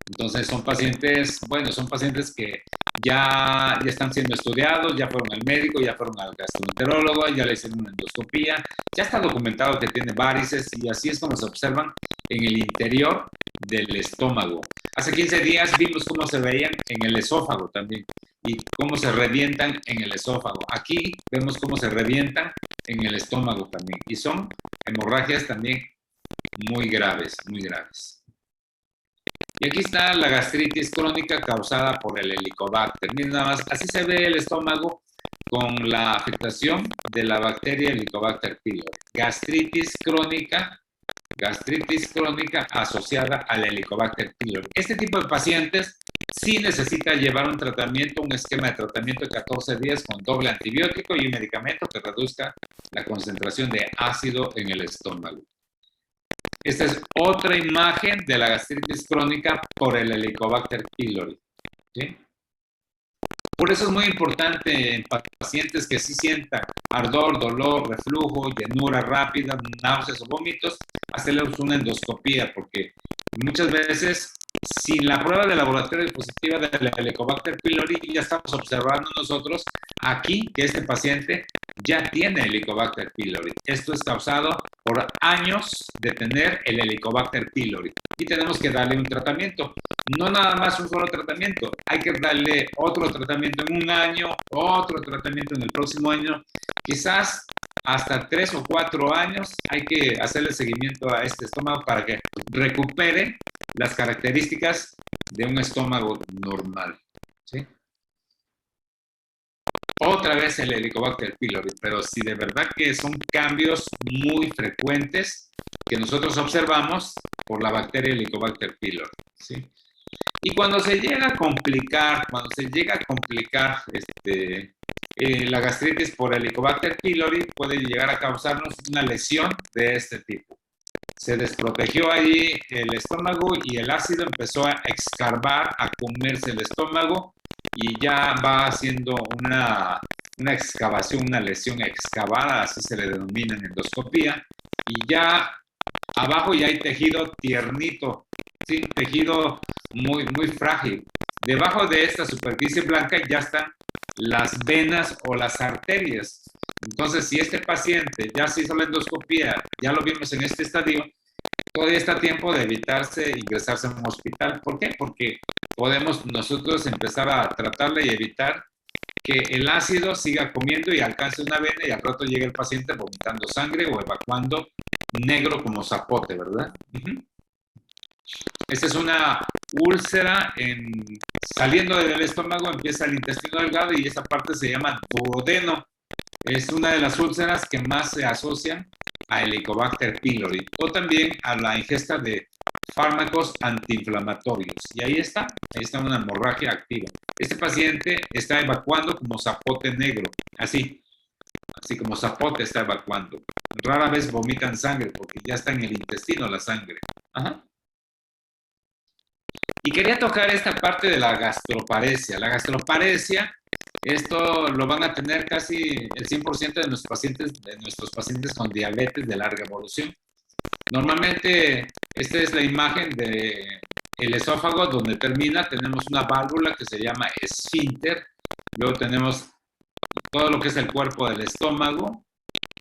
Entonces son pacientes que ya están siendo estudiados, ya fueron al médico, ya fueron al gastroenterólogo, ya le hicieron una endoscopía, ya está documentado que tiene varices y así es como se observan en el interior del estómago. Hace 15 días vimos cómo se veían en el esófago también y cómo se revientan en el esófago. Aquí vemos cómo se revientan en el estómago también y son hemorragias también muy graves, muy graves. Y aquí está la gastritis crónica causada por el Helicobacter. Miren nada más, así se ve el estómago con la afectación de la bacteria Helicobacter pylori. Gastritis crónica asociada al Helicobacter pylori. Este tipo de pacientes sí necesita llevar un tratamiento, un esquema de tratamiento de 14 días con doble antibiótico y un medicamento que reduzca la concentración de ácido en el estómago. Esta es otra imagen de la gastritis crónica por el Helicobacter pylori. ¿Sí? Por eso es muy importante en pacientes que sí sientan ardor, dolor, reflujo, llenura rápida, náuseas o vómitos, hacerles una endoscopía, porque muchas veces sin la prueba de laboratorio positiva del Helicobacter pylori ya estamos observando nosotros aquí que este paciente ya tiene Helicobacter pylori. Esto es causado por años de tener el Helicobacter pylori y tenemos que darle un tratamiento. No nada más un solo tratamiento, hay que darle otro tratamiento en un año, otro tratamiento en el próximo año, quizás hasta 3 o 4 años hay que hacerle seguimiento a este estómago para que recupere las características de un estómago normal. ¿Sí? Otra vez el Helicobacter pylori, pero si de verdad que son cambios muy frecuentes que nosotros observamos por la bacteria Helicobacter pylori. ¿Sí? Y cuando se llega a complicar, la gastritis por Helicobacter pylori puede llegar a causarnos una lesión de este tipo. Se desprotegió ahí el estómago y el ácido empezó a escarbar, a comerse el estómago y ya va haciendo una excavación, una lesión excavada, así se le denomina en endoscopía, y ya abajo ya hay tejido tiernito, ¿sí? Tejido muy, muy frágil. Debajo de esta superficie blanca ya están las venas o las arterias. Entonces, si este paciente ya se hizo la endoscopía, ya lo vimos en este estadio, todavía está a tiempo de evitarse ingresarse a un hospital. ¿Por qué? Porque podemos nosotros empezar a tratarle y evitar que el ácido siga comiendo y alcance una vena y al rato llegue el paciente vomitando sangre o evacuando negro como zapote, ¿verdad? Esta es una úlcera saliendo del estómago, empieza el intestino delgado y esa parte se llama duodeno. Es una de las úlceras que más se asocian a Helicobacter pylori o también a la ingesta de fármacos antiinflamatorios. Y ahí está una hemorragia activa. Este paciente está evacuando como zapote negro, así como zapote está evacuando. Rara vez vomitan sangre porque ya está en el intestino la sangre. Ajá. Y quería tocar esta parte de la gastroparesia. La gastroparesia, esto lo van a tener casi el 100% de nuestros pacientes con diabetes de larga evolución. Normalmente, esta es la imagen del esófago donde tenemos una válvula que se llama esfínter, luego tenemos todo lo que es el cuerpo del estómago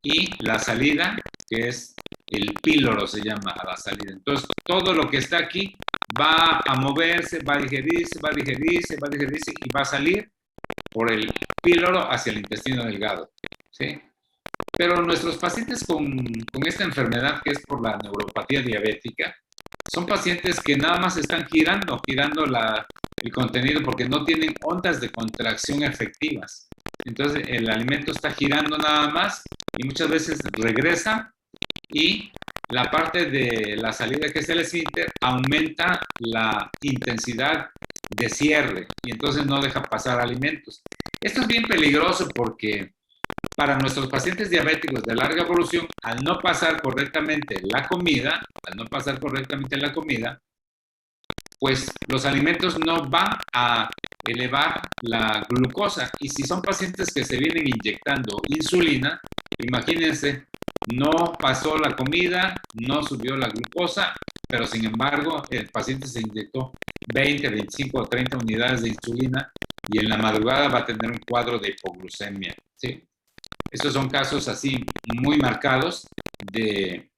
y la salida, que es el píloro, se llama a la salida. Entonces, todo lo que está aquí va a moverse, va a digerirse y va a salir por el píloro hacia el intestino delgado. ¿Sí? Pero nuestros pacientes con esta enfermedad, que es por la neuropatía diabética, son pacientes que nada más están girando el contenido porque no tienen ondas de contracción efectivas. Entonces, el alimento está girando nada más y muchas veces regresa y la parte de la salida, que es el esfínter, aumenta la intensidad de cierre y entonces no deja pasar alimentos. Esto es bien peligroso porque para nuestros pacientes diabéticos de larga evolución, al no pasar correctamente la comida, pues los alimentos no van a elevar la glucosa. Y si son pacientes que se vienen inyectando insulina, imagínense, no pasó la comida, no subió la glucosa, pero sin embargo el paciente se inyectó 20, 25 o 30 unidades de insulina y en la madrugada va a tener un cuadro de hipoglucemia, ¿sí? Estos son casos así muy marcados de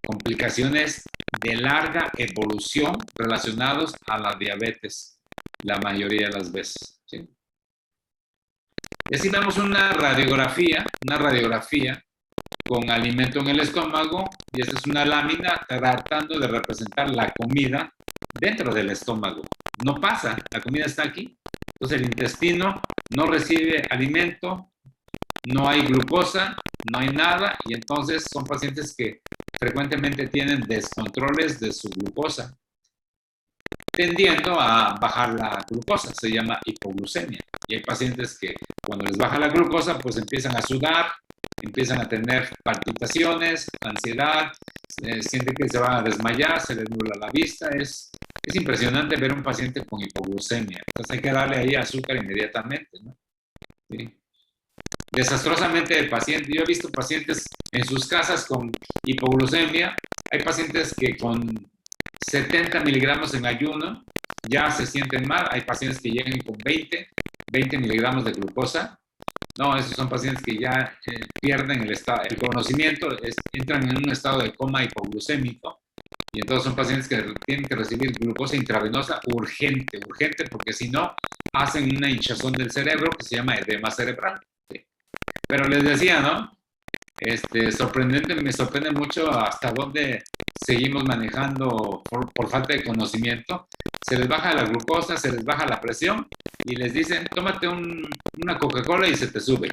complicaciones de larga evolución relacionados a la diabetes, la mayoría de las veces, ¿sí? Y así vemos una radiografía con alimento en el estómago, y esta es una lámina tratando de representar la comida dentro del estómago. No pasa, la comida está aquí. Entonces el intestino no recibe alimento, no hay glucosa, no hay nada, y entonces son pacientes que frecuentemente tienen descontroles de su glucosa, tendiendo a bajar la glucosa, se llama hipoglucemia. Y hay pacientes que cuando les baja la glucosa, pues empiezan a sudar, empiezan a tener palpitaciones, ansiedad, sienten que se van a desmayar, se les nubla la vista. Es impresionante ver un paciente con hipoglucemia. Entonces hay que darle ahí azúcar inmediatamente, ¿no? ¿Sí? Desastrosamente el paciente, yo he visto pacientes en sus casas con hipoglucemia, hay pacientes que con 70 miligramos en ayuno ya se sienten mal, hay pacientes que llegan con 20 miligramos de glucosa. No, esos son pacientes que ya pierden el conocimiento, entran en un estado de coma hipoglucémico, y entonces son pacientes que tienen que recibir glucosa intravenosa urgente, porque si no, hacen una hinchazón del cerebro que se llama edema cerebral. ¿Sí? Pero les decía, ¿no? Sorprendente, me sorprende mucho hasta dónde seguimos manejando por falta de conocimiento. Se les baja la glucosa, se les baja la presión y les dicen, tómate una Coca-Cola y se te sube.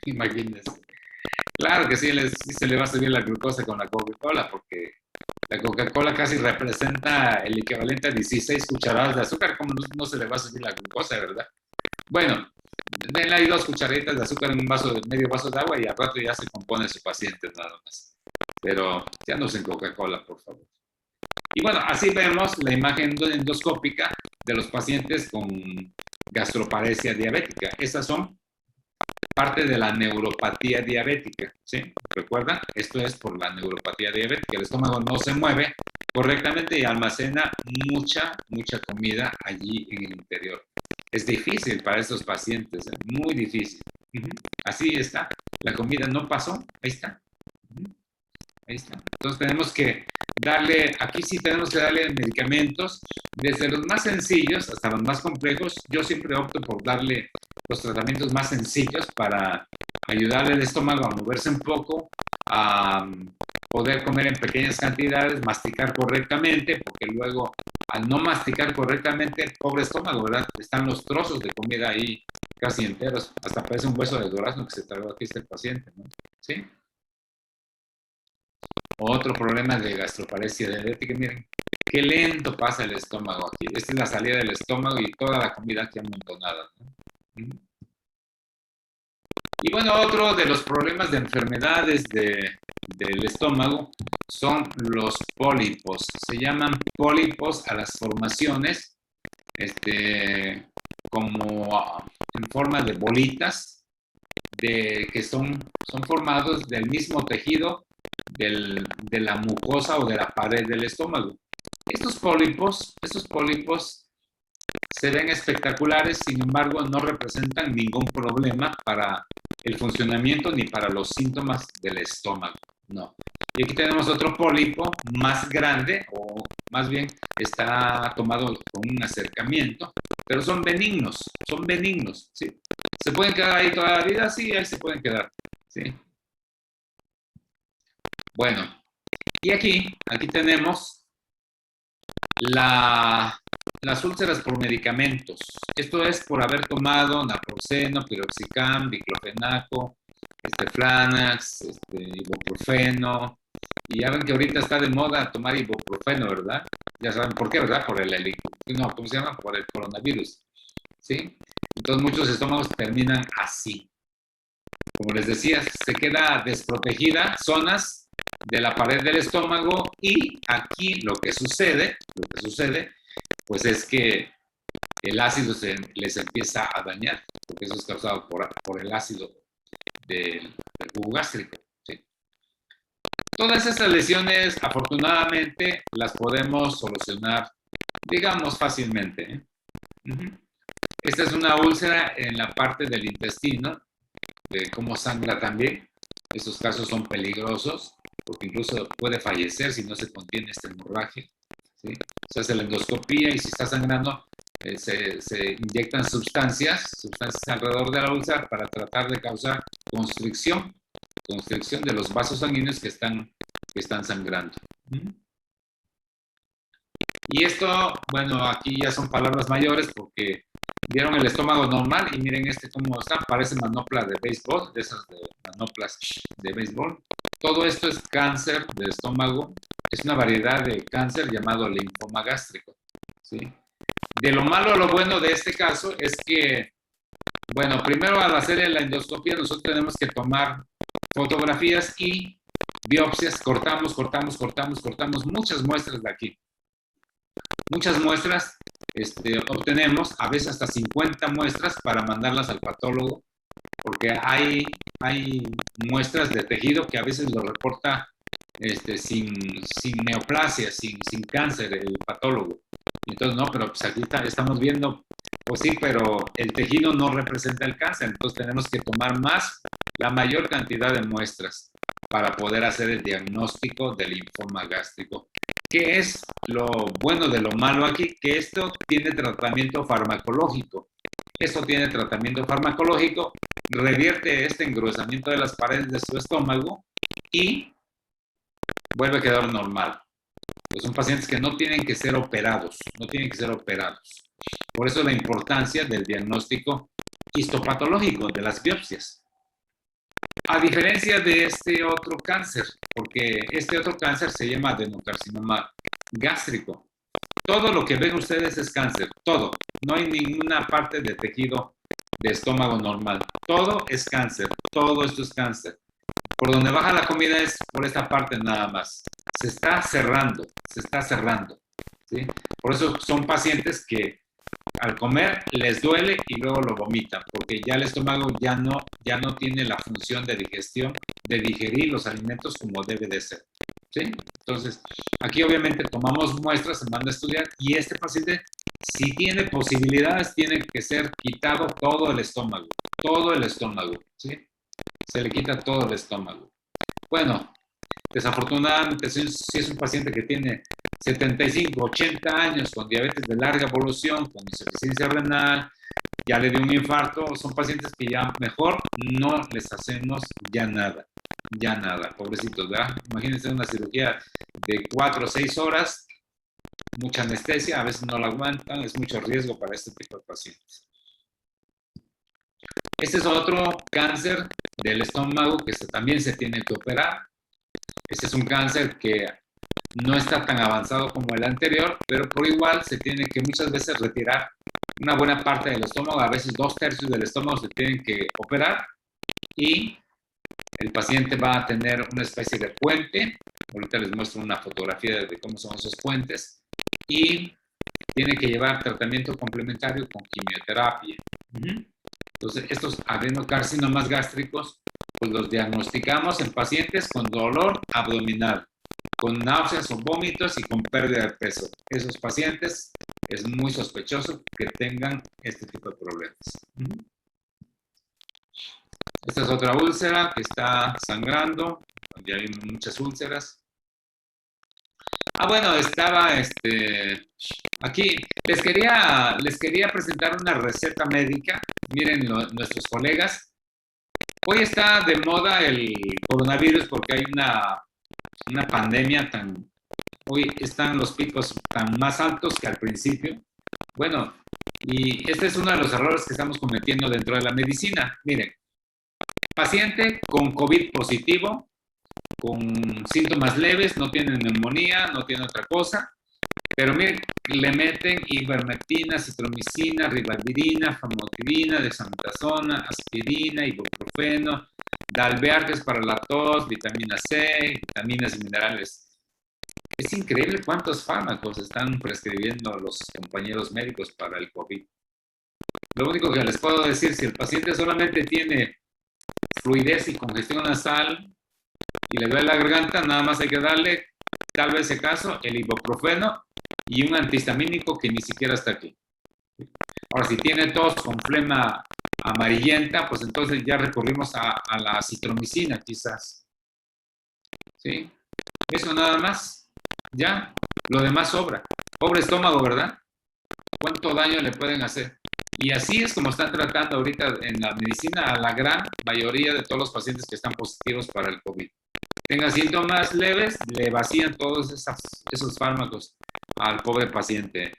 Imagínense. Claro que sí, sí se le va a subir la glucosa con la Coca-Cola, porque la Coca-Cola casi representa el equivalente a 16 cucharadas de azúcar. ¿Cómo no se le va a subir la glucosa, verdad? Bueno, denle ahí 2 cucharaditas de azúcar en medio vaso de agua, y al rato ya se compone su paciente nada más. Pero ya no usen Coca-Cola, por favor. Y bueno, así vemos la imagen endoscópica de los pacientes con gastroparesia diabética. Esas son parte de la neuropatía diabética, ¿sí? ¿Recuerdan? Esto es por la neuropatía diabética. El estómago no se mueve correctamente y almacena mucha comida allí en el interior. Es difícil para estos pacientes, muy difícil. Así está. La comida no pasó. Ahí está. Ahí está. Entonces tenemos que aquí sí tenemos que darle medicamentos, desde los más sencillos hasta los más complejos. Yo siempre opto por darle los tratamientos más sencillos para ayudarle al estómago a moverse un poco, a poder comer en pequeñas cantidades, masticar correctamente, porque luego al no masticar correctamente, pobre estómago, ¿verdad? Están los trozos de comida ahí casi enteros, hasta parece un hueso de durazno que se tragó aquí este paciente, ¿no? ¿Sí? Otro problema de gastroparesia diabética, miren, qué lento pasa el estómago aquí. Esta es la salida del estómago y toda la comida aquí amontonada, ¿no? Y bueno, otro de los problemas de enfermedades del estómago son los pólipos. Se llaman pólipos a las formaciones como en forma de bolitas que son formados del mismo tejido de la mucosa o de la pared del estómago. Estos pólipos se ven espectaculares, sin embargo, no representan ningún problema para el funcionamiento ni para los síntomas del estómago. No. Y aquí tenemos otro pólipo más grande, o más bien está tomado con un acercamiento, pero son benignos, ¿sí? ¿Se pueden quedar ahí toda la vida? Sí, ahí se pueden quedar, ¿sí? Bueno, y aquí tenemos las úlceras por medicamentos. Esto es por haber tomado naproxeno, piroxicam, diclofenaco, Flanax, ibuprofeno. Y ya ven que ahorita está de moda tomar ibuprofeno, ¿verdad? Ya saben por qué, ¿verdad? ¿Cómo se llama? Por el coronavirus, ¿sí? Entonces muchos estómagos terminan así. Como les decía, se queda desprotegida zonas de la pared del estómago, y aquí lo que sucede, pues es que el ácido les empieza a dañar, porque eso es causado por el ácido del jugo gástrico, ¿sí? Todas estas lesiones, afortunadamente, las podemos solucionar, digamos, fácilmente, ¿eh? Esta es una úlcera en la parte del intestino, de cómo sangra también. Estos casos son peligrosos, porque incluso puede fallecer si no se contiene esta hemorragia, ¿sí? Se hace la endoscopía y si está sangrando, se inyectan sustancias alrededor de la úlcera para tratar de causar constricción de los vasos sanguíneos que están sangrando. Y esto, bueno, aquí ya son palabras mayores porque vieron el estómago normal y miren cómo está, parece manopla de béisbol, de esas de manoplas de béisbol. Todo esto es cáncer del estómago, es una variedad de cáncer llamado linfoma gástrico, ¿sí? De lo malo a lo bueno de este caso es que, bueno, primero al hacer la endoscopia nosotros tenemos que tomar fotografías y biopsias, cortamos muchas muestras de aquí. Muchas muestras obtenemos, a veces hasta 50 muestras para mandarlas al patólogo, porque hay muestras de tejido que a veces lo reporta sin neoplasia, sin cáncer el patólogo. Entonces, no, pero pues aquí estamos viendo, pues sí, pero el tejido no representa el cáncer, entonces tenemos que tomar la mayor cantidad de muestras para poder hacer el diagnóstico del linfoma gástrico. ¿Qué es lo bueno de lo malo aquí? Que esto tiene tratamiento farmacológico. Esto tiene tratamiento farmacológico, revierte este engrosamiento de las paredes de su estómago y vuelve a quedar normal. Pues son pacientes que no tienen que ser operados, Por eso la importancia del diagnóstico histopatológico, de las biopsias. A diferencia de este otro cáncer, porque este otro cáncer se llama adenocarcinoma gástrico. Todo lo que ven ustedes es cáncer, todo. No hay ninguna parte de tejido de estómago normal. Todo es cáncer, todo esto es cáncer. Por donde baja la comida es por esta parte nada más. Se está cerrando, ¿sí? Por eso son pacientes que al comer les duele y luego lo vomitan, porque ya el estómago ya no tiene la función de digestión, de digerir los alimentos como debe de ser, ¿sí? Entonces, aquí obviamente tomamos muestras, se manda a estudiar, y este paciente, si tiene posibilidades, tiene que ser quitado todo el estómago, ¿sí? Se le quita todo el estómago. Bueno, desafortunadamente, si es un paciente que tiene 75, 80 años, con diabetes de larga evolución, con insuficiencia renal, ya le dio un infarto, son pacientes que ya mejor no les hacemos ya nada, pobrecitos, ¿verdad? Imagínense una cirugía de 4 o 6 horas, mucha anestesia, a veces no la aguantan, es mucho riesgo para este tipo de pacientes. Este es otro cáncer del estómago que también se tiene que operar. Este es un cáncer que no está tan avanzado como el anterior, pero por igual se tiene que muchas veces retirar una buena parte del estómago, a veces 2/3 del estómago se tienen que operar y el paciente va a tener una especie de puente. Ahorita les muestro una fotografía de cómo son esos puentes y tiene que llevar tratamiento complementario con quimioterapia. Entonces, estos adenocarcinomas gástricos, pues los diagnosticamos en pacientes con dolor abdominal, con náuseas o vómitos y con pérdida de peso. Esos pacientes es muy sospechoso que tengan este tipo de problemas. Esta es otra úlcera que está sangrando, donde hay muchas úlceras. Bueno, estaba aquí. Les quería presentar una receta médica. Miren, nuestros colegas. Hoy está de moda el coronavirus porque hay una pandemia hoy están los picos tan más altos que al principio. Bueno, y este es uno de los errores que estamos cometiendo dentro de la medicina. Miren, paciente con COVID positivo, con síntomas leves, no tiene neumonía, no tiene otra cosa, pero miren, le meten ivermectina, citromicina, ribavirina, famotidina, dexametasona, aspirina, ibuprofeno, Dalvear, que es para la tos, vitamina C, vitaminas y minerales. Es increíble cuántos fármacos están prescribiendo los compañeros médicos para el COVID. Lo único que les puedo decir, si el paciente solamente tiene fluidez y congestión nasal y le duele la garganta, nada más hay que darle, tal vez ese caso, el ibuprofeno y un antihistamínico que ni siquiera está aquí. Ahora, si tiene tos con flema amarillenta, pues entonces ya recurrimos a la citromicina, quizás. ¿Sí? Eso nada más. Ya, lo demás sobra. Pobre estómago, ¿verdad? ¿Cuánto daño le pueden hacer? Y así es como están tratando ahorita en la medicina a la gran mayoría de todos los pacientes que están positivos para el COVID. Tengan síntomas leves, le vacían todos esos fármacos al pobre paciente.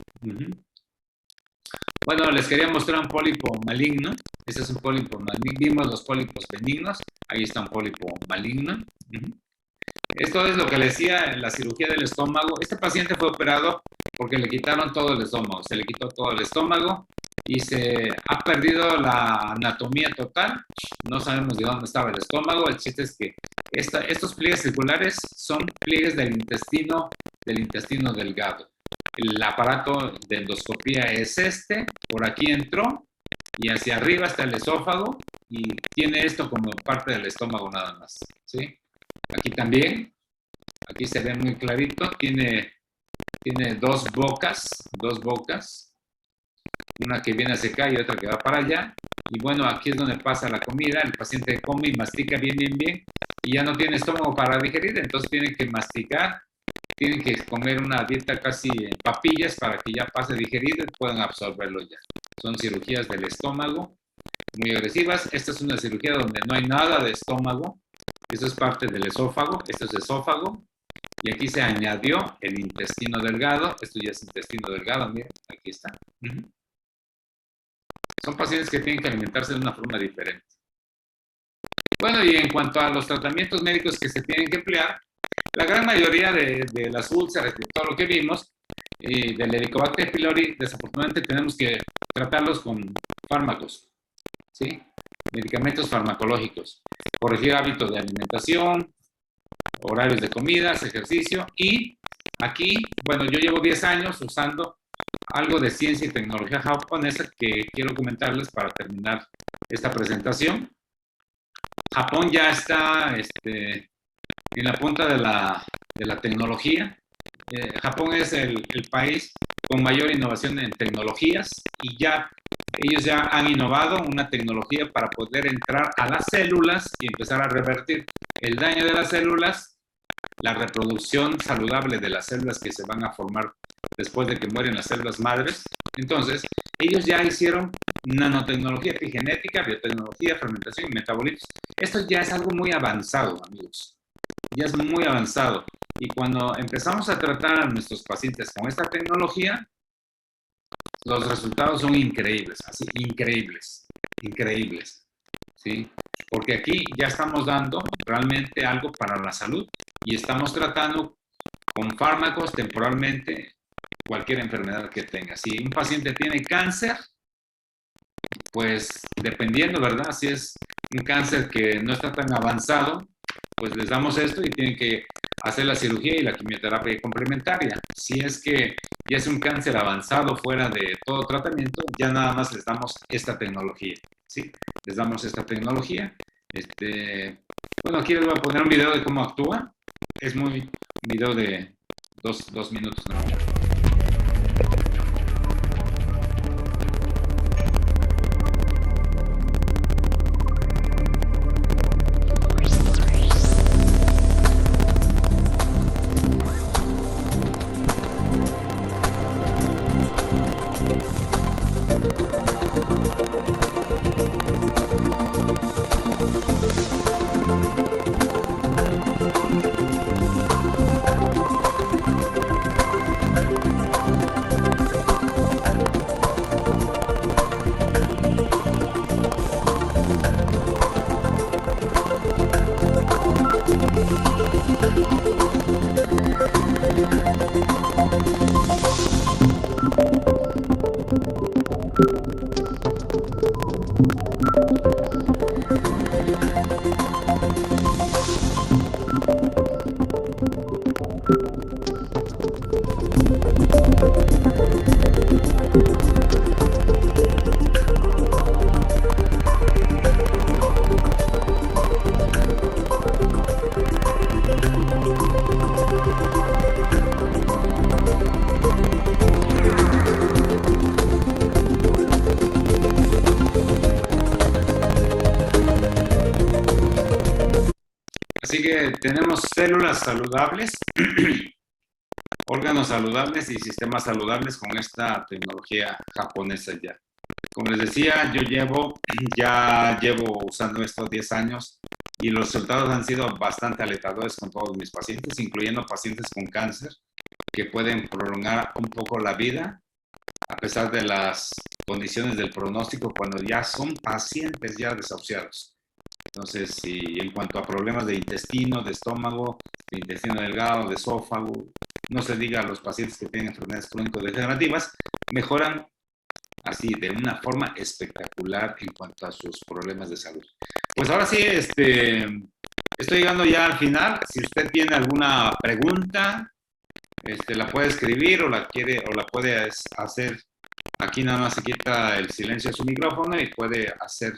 Bueno, les quería mostrar un pólipo maligno. Este es un pólipo maligno. Vimos los pólipos benignos. Ahí está un pólipo maligno. Esto es lo que le decía en la cirugía del estómago. Este paciente fue operado porque le quitaron todo el estómago. Se le quitó todo el estómago y se ha perdido la anatomía total. No sabemos de dónde estaba el estómago. El chiste es que estos pliegues circulares son pliegues del intestino delgado. El aparato de endoscopía es este. Por aquí entró y hacia arriba está el esófago y tiene esto como parte del estómago nada más, ¿sí? Aquí también, aquí se ve muy clarito, tiene dos bocas, una que viene hacia acá y otra que va para allá. Y bueno, aquí es donde pasa la comida, el paciente come y mastica bien, y ya no tiene estómago para digerir, entonces tiene que masticar, tienen que comer una dieta casi en papillas para que ya pase a digerir y puedan absorberlo ya. Son cirugías del estómago muy agresivas. Esta es una cirugía donde no hay nada de estómago. Eso es parte del esófago, esto es esófago, y aquí se añadió el intestino delgado, esto ya es intestino delgado, miren, aquí está. Son pacientes que tienen que alimentarse de una forma diferente. Bueno, y en cuanto a los tratamientos médicos que se tienen que emplear, la gran mayoría de las úlceras, de todo lo que vimos, del Helicobacter pylori, desafortunadamente tenemos que tratarlos con fármacos, ¿sí? Medicamentos farmacológicos, corregir hábitos de alimentación, horarios de comidas, ejercicio. Y aquí, bueno, yo llevo 10 años usando algo de ciencia y tecnología japonesa que quiero comentarles para terminar esta presentación. Japón ya está en la punta de la tecnología. Japón es el país con mayor innovación en tecnologías y ellos ya han innovado una tecnología para poder entrar a las células y empezar a revertir el daño de las células, la reproducción saludable de las células que se van a formar después de que mueren las células madres. Entonces, ellos ya hicieron nanotecnología, epigenética, biotecnología, fermentación y metabolitos. Esto ya es algo muy avanzado, amigos. Ya es muy avanzado. Y cuando empezamos a tratar a nuestros pacientes con esta tecnología, los resultados son increíbles, así, increíbles, ¿sí? Porque aquí ya estamos dando realmente algo para la salud y estamos tratando con fármacos temporalmente cualquier enfermedad que tenga. Si un paciente tiene cáncer, pues dependiendo, ¿verdad? Si es un cáncer que no está tan avanzado, pues les damos esto y tienen que hacer la cirugía y la quimioterapia complementaria. Si es que ya es un cáncer avanzado fuera de todo tratamiento, ya nada más les damos esta tecnología, ¿sí? Les damos esta tecnología. Bueno, aquí les voy a poner un video de cómo actúa. Es un video de dos minutos, ¿no? Así que tenemos células saludables, órganos saludables y sistemas saludables con esta tecnología japonesa ya. Como les decía, ya llevo usando esto 10 años y los resultados han sido bastante alentadores con todos mis pacientes, incluyendo pacientes con cáncer, que pueden prolongar un poco la vida a pesar de las condiciones del pronóstico cuando ya son pacientes ya desahuciados. Entonces, si en cuanto a problemas de intestino, de estómago, de intestino delgado, de esófago, no se diga a los pacientes que tienen enfermedades crónico-degenerativas, mejoran así de una forma espectacular en cuanto a sus problemas de salud. Pues ahora sí, estoy llegando ya al final. Si usted tiene alguna pregunta, la puede escribir o la puede hacer. Aquí nada más se quita el silencio de su micrófono y puede hacer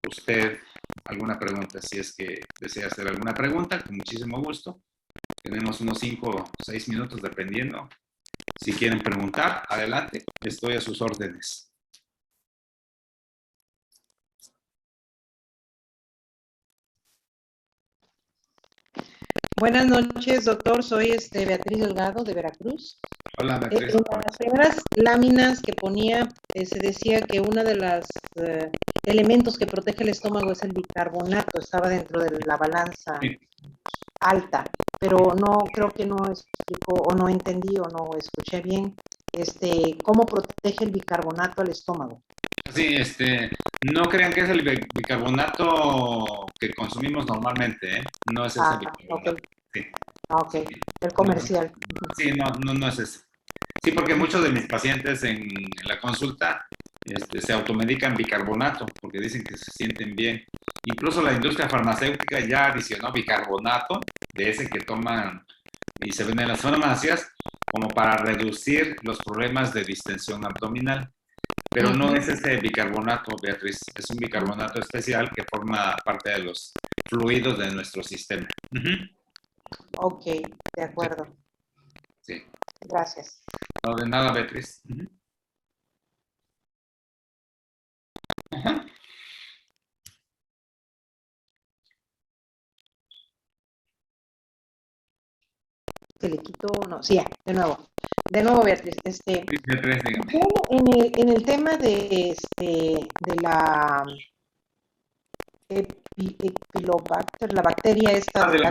usted alguna pregunta. Si es que desea hacer alguna pregunta, con muchísimo gusto. Tenemos unos 5 o 6 minutos dependiendo. Si quieren preguntar, adelante, estoy a sus órdenes. Buenas noches, doctor. Soy Beatriz Delgado, de Veracruz. Hola, Beatriz. En las primeras láminas que ponía, se decía que uno de los elementos que protege el estómago es el bicarbonato. Estaba dentro de la balanza alta, pero no creo que no explicó o no entendí o no escuché bien cómo protege el bicarbonato al estómago. Sí, no crean que es el bicarbonato que consumimos normalmente, ¿eh? No es ese bicarbonato. Okay. Sí. Ok, el comercial. Sí, no es ese. Sí, porque muchos de mis pacientes en la consulta se automedican bicarbonato porque dicen que se sienten bien. Incluso la industria farmacéutica ya adicionó bicarbonato de ese que toman y se vende en las farmacias como para reducir los problemas de distensión abdominal. Pero no es ese bicarbonato, Beatriz, es un bicarbonato especial que forma parte de los fluidos de nuestro sistema. Ok, de acuerdo. Sí. Gracias. No, de nada, Beatriz. Que le quito, no, sí, ya, de nuevo, Beatriz, Beatriz, en el tema de la Epilobacter, la bacteria esta de la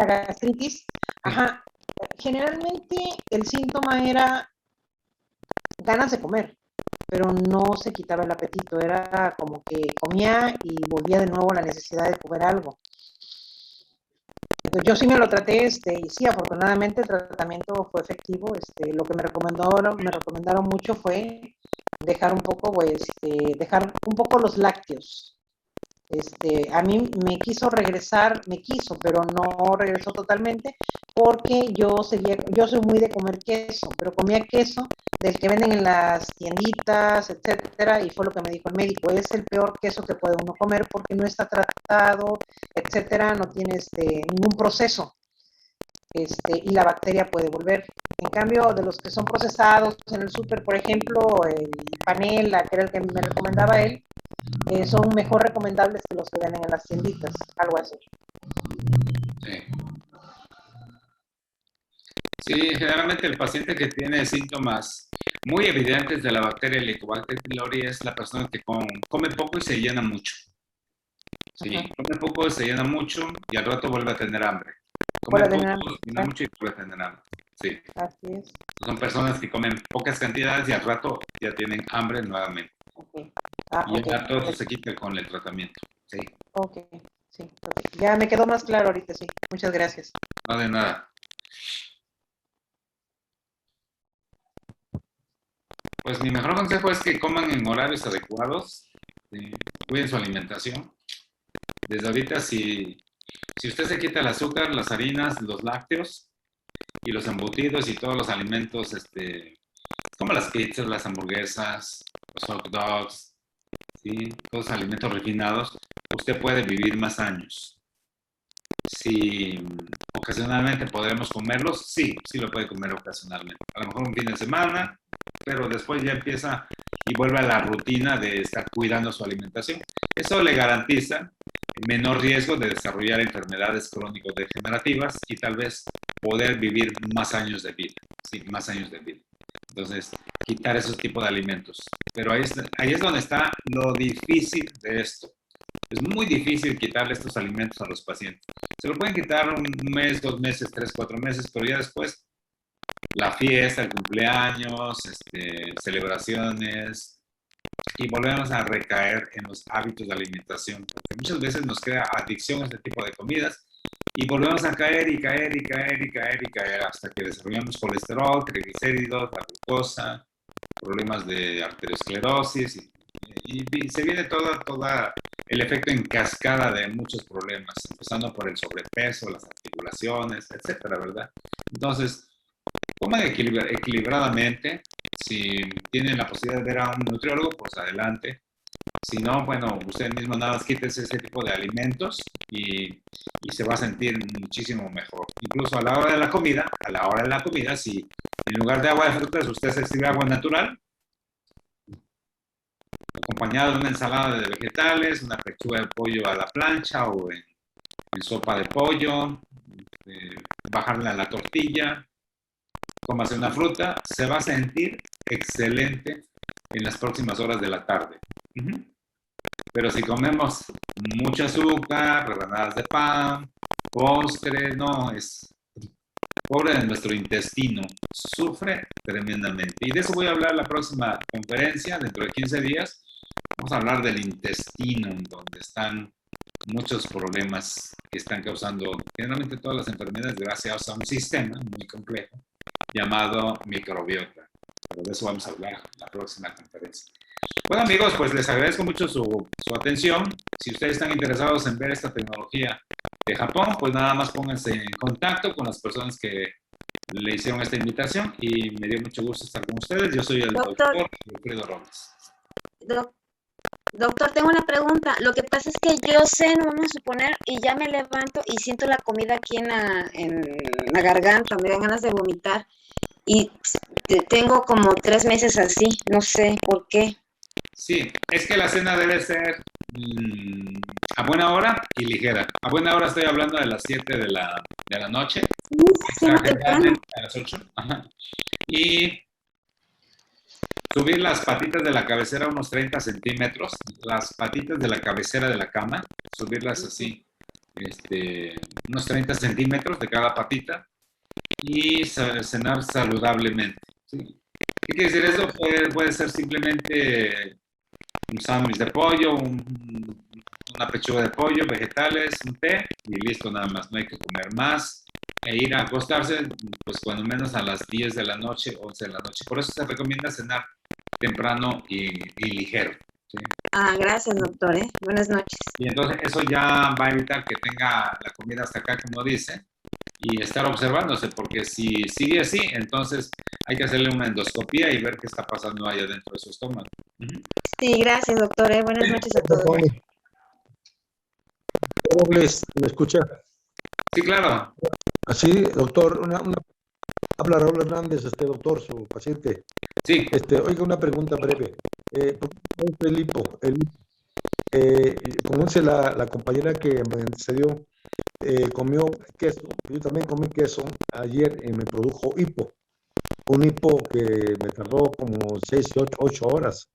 gastritis, ajá, generalmente el síntoma era ganas de comer, pero no se quitaba el apetito, era como que comía y volvía de nuevo la necesidad de comer algo. Entonces, yo sí me lo traté, y sí, afortunadamente el tratamiento fue efectivo. Lo que me recomendaron mucho fue dejar un poco, dejar un poco los lácteos. A mí me quiso, pero no regresó totalmente porque yo soy muy de comer queso, pero comía queso del que venden en las tienditas, etcétera, y fue lo que me dijo el médico, es el peor queso que puede uno comer porque no está tratado, etcétera, no tiene ningún proceso. Y la bacteria puede volver. En cambio, de los que son procesados en el súper, por ejemplo, el panela, que era el que me recomendaba él, son mejor recomendables que los que venden en las tienditas, algo así. Sí. Sí, generalmente el paciente que tiene síntomas muy evidentes de la bacteria Helicobacter pylori es la persona que come poco y se llena mucho. Sí, come poco y se llena mucho y al rato vuelve a tener hambre. Come poco, se llena mucho y vuelve a tener hambre. Sí. Así es. Son personas que comen pocas cantidades y al rato ya tienen hambre nuevamente. Okay. Y ya todo eso se quita con el tratamiento. Sí. Ok, sí. Okay. Ya me quedó más claro ahorita, sí. Muchas gracias. No, de nada. Pues mi mejor consejo es que coman en horarios adecuados, cuiden su alimentación. Desde ahorita, si usted se quita el azúcar, las harinas, los lácteos y los embutidos y todos los alimentos, como las pizzas, las hamburguesas, los hot dogs, ¿sí? Todos los alimentos refinados, usted puede vivir más años. Si ocasionalmente podremos comerlos, sí lo puede comer ocasionalmente. A lo mejor un fin de semana, pero después ya empieza y vuelve a la rutina de estar cuidando su alimentación. Eso le garantiza menor riesgo de desarrollar enfermedades crónico-degenerativas y tal vez poder vivir más años de vida, sí, más años de vida. Entonces, quitar esos tipos de alimentos. Pero ahí es donde está lo difícil de esto. Es muy difícil quitarle estos alimentos a los pacientes. Se lo pueden quitar un mes, 2 meses, 3, 4 meses, pero ya después la fiesta, el cumpleaños, celebraciones, y volvemos a recaer en los hábitos de alimentación, porque muchas veces nos crea adicción a este tipo de comidas y volvemos a caer y caer y caer y caer y caer hasta que desarrollamos colesterol, triglicéridos, la glucosa, problemas de arteriosclerosis y se viene todo el efecto en cascada de muchos problemas, empezando por el sobrepeso, las articulaciones, etcétera, ¿verdad? Entonces, coman equilibradamente. Si tienen la posibilidad de ver a un nutriólogo, pues adelante. Si no, bueno, usted mismo nada más quítese ese tipo de alimentos y se va a sentir muchísimo mejor. Incluso a la hora de la comida, si en lugar de agua de frutas usted se sirve agua natural, acompañado de una ensalada de vegetales, una pechuga de pollo a la plancha o en sopa de pollo, bajarle a la tortilla, cómase una fruta, se va a sentir excelente en las próximas horas de la tarde. Pero si comemos mucho azúcar, rebanadas de pan, postre, no, es pobre de nuestro intestino, sufre tremendamente. Y de eso voy a hablar en la próxima conferencia, dentro de 15 días. Vamos a hablar del intestino, donde están muchos problemas que están causando generalmente todas las enfermedades gracias a un sistema muy complejo llamado microbiota. Pero de eso vamos a hablar en la próxima conferencia. Bueno, amigos, pues les agradezco mucho su atención. Si ustedes están interesados en ver esta tecnología de Japón, pues nada más pónganse en contacto con las personas que le hicieron esta invitación y me dio mucho gusto estar con ustedes. Yo soy el doctor Wilfredo Robles. Doctor, tengo una pregunta. Lo que pasa es que yo ceno, vamos a suponer, y ya me levanto y siento la comida aquí en la garganta, me dan ganas de vomitar. Y tengo como 3 meses así, no sé por qué. Sí, es que la cena debe ser a buena hora y ligera. A buena hora estoy hablando de las 7 de la noche. Sí, muy temprano. A las 8. Ajá. Y subir las patitas de la cabecera unos 30 centímetros, las patitas de la cabecera de la cama, subirlas así, unos 30 centímetros de cada patita y cenar saludablemente. ¿Sí? ¿Qué quiere decir eso? Puede ser simplemente un sándwich de pollo, una pechuga de pollo, vegetales, un té y listo nada más. No hay que comer más e ir a acostarse pues cuando menos a las 10 de la noche, 11 de la noche. Por eso se recomienda cenar temprano y ligero. ¿Sí? Gracias, doctor. Buenas noches. Y entonces eso ya va a evitar que tenga la comida hasta acá, como dice, y estar observándose, porque si sigue así, entonces hay que hacerle una endoscopía y ver qué está pasando allá dentro de su estómago. Sí, gracias, doctor. Buenas noches a todos. Robles, ¿me escucha? Sí, claro. Así, doctor, habla Raúl Hernández, doctor, su paciente. Sí. Oiga, una pregunta breve. El hipo, como dice la compañera que me antecedió, comió queso, yo también comí queso ayer y me produjo hipo. Un hipo que me tardó como 6, 8 horas.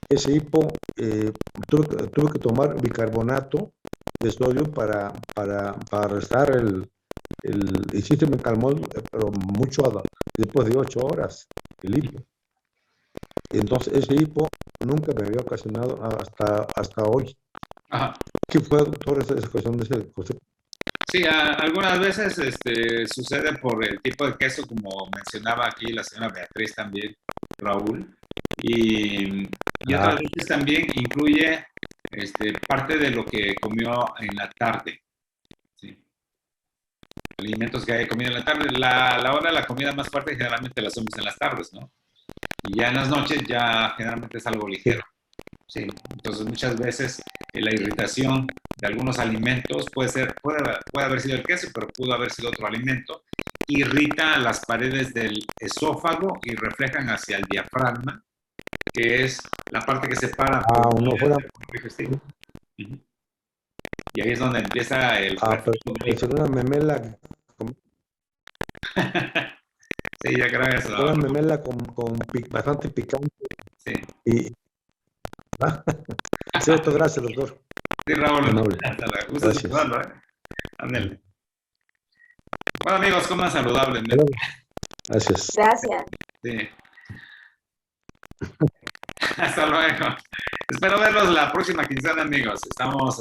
Ese hipo, tuve que tomar bicarbonato de sodio para restar y sí se me calmó, pero mucho después de 8 horas, el hipo. Entonces ese hipo nunca me había ocasionado hasta hoy. Ajá. ¿Qué fue, doctor, esa cuestión de ese concepto? Sí, algunas veces sucede por el tipo de queso, como mencionaba aquí la señora Beatriz también, Raúl, y otras veces también incluye parte de lo que comió en la tarde. ¿Sí? Alimentos que haya comido en la tarde. La hora de la comida más fuerte generalmente la hacemos en las tardes, ¿no? Y ya en las noches ya generalmente es algo ligero. Sí, entonces muchas veces la irritación de algunos alimentos puede haber sido el queso, pero pudo haber sido otro alimento, irrita las paredes del esófago y reflejan hacia el diafragma, que es la parte que separa uno fuera. digestivo. Y ahí es donde empieza el pero mencionó una memela, sí, yo creo eso. una memela bastante picante. Sí, Y, sí, doctor, gracias, doctor. sí, Raúl. Amable. Hasta luego. Gusto Gracias. saludarlo, ¿eh? Ándale. Bueno, amigos, coman saludable. Gracias. Gracias. Sí. Hasta luego. Espero verlos la próxima quincena, amigos. Vamos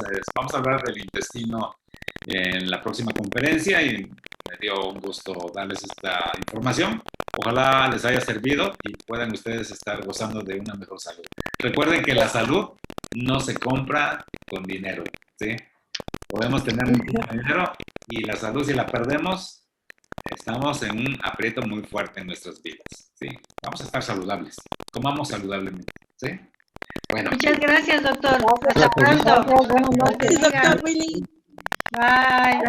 a hablar del intestino en la próxima conferencia y me dio un gusto darles esta información. Ojalá les haya servido y puedan ustedes estar gozando de una mejor salud. Recuerden que la salud no se compra con dinero, ¿sí? Podemos tener mucho dinero y la salud, si la perdemos, estamos en un aprieto muy fuerte en nuestras vidas, ¿sí? Vamos a estar saludables, comamos saludablemente, ¿sí? Bueno. Muchas gracias, doctor. Gracias. Hasta pronto. Buenas noches. Gracias, doctor Willy. Bye.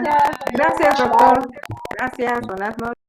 Gracias, doctor. Gracias. Buenas noches.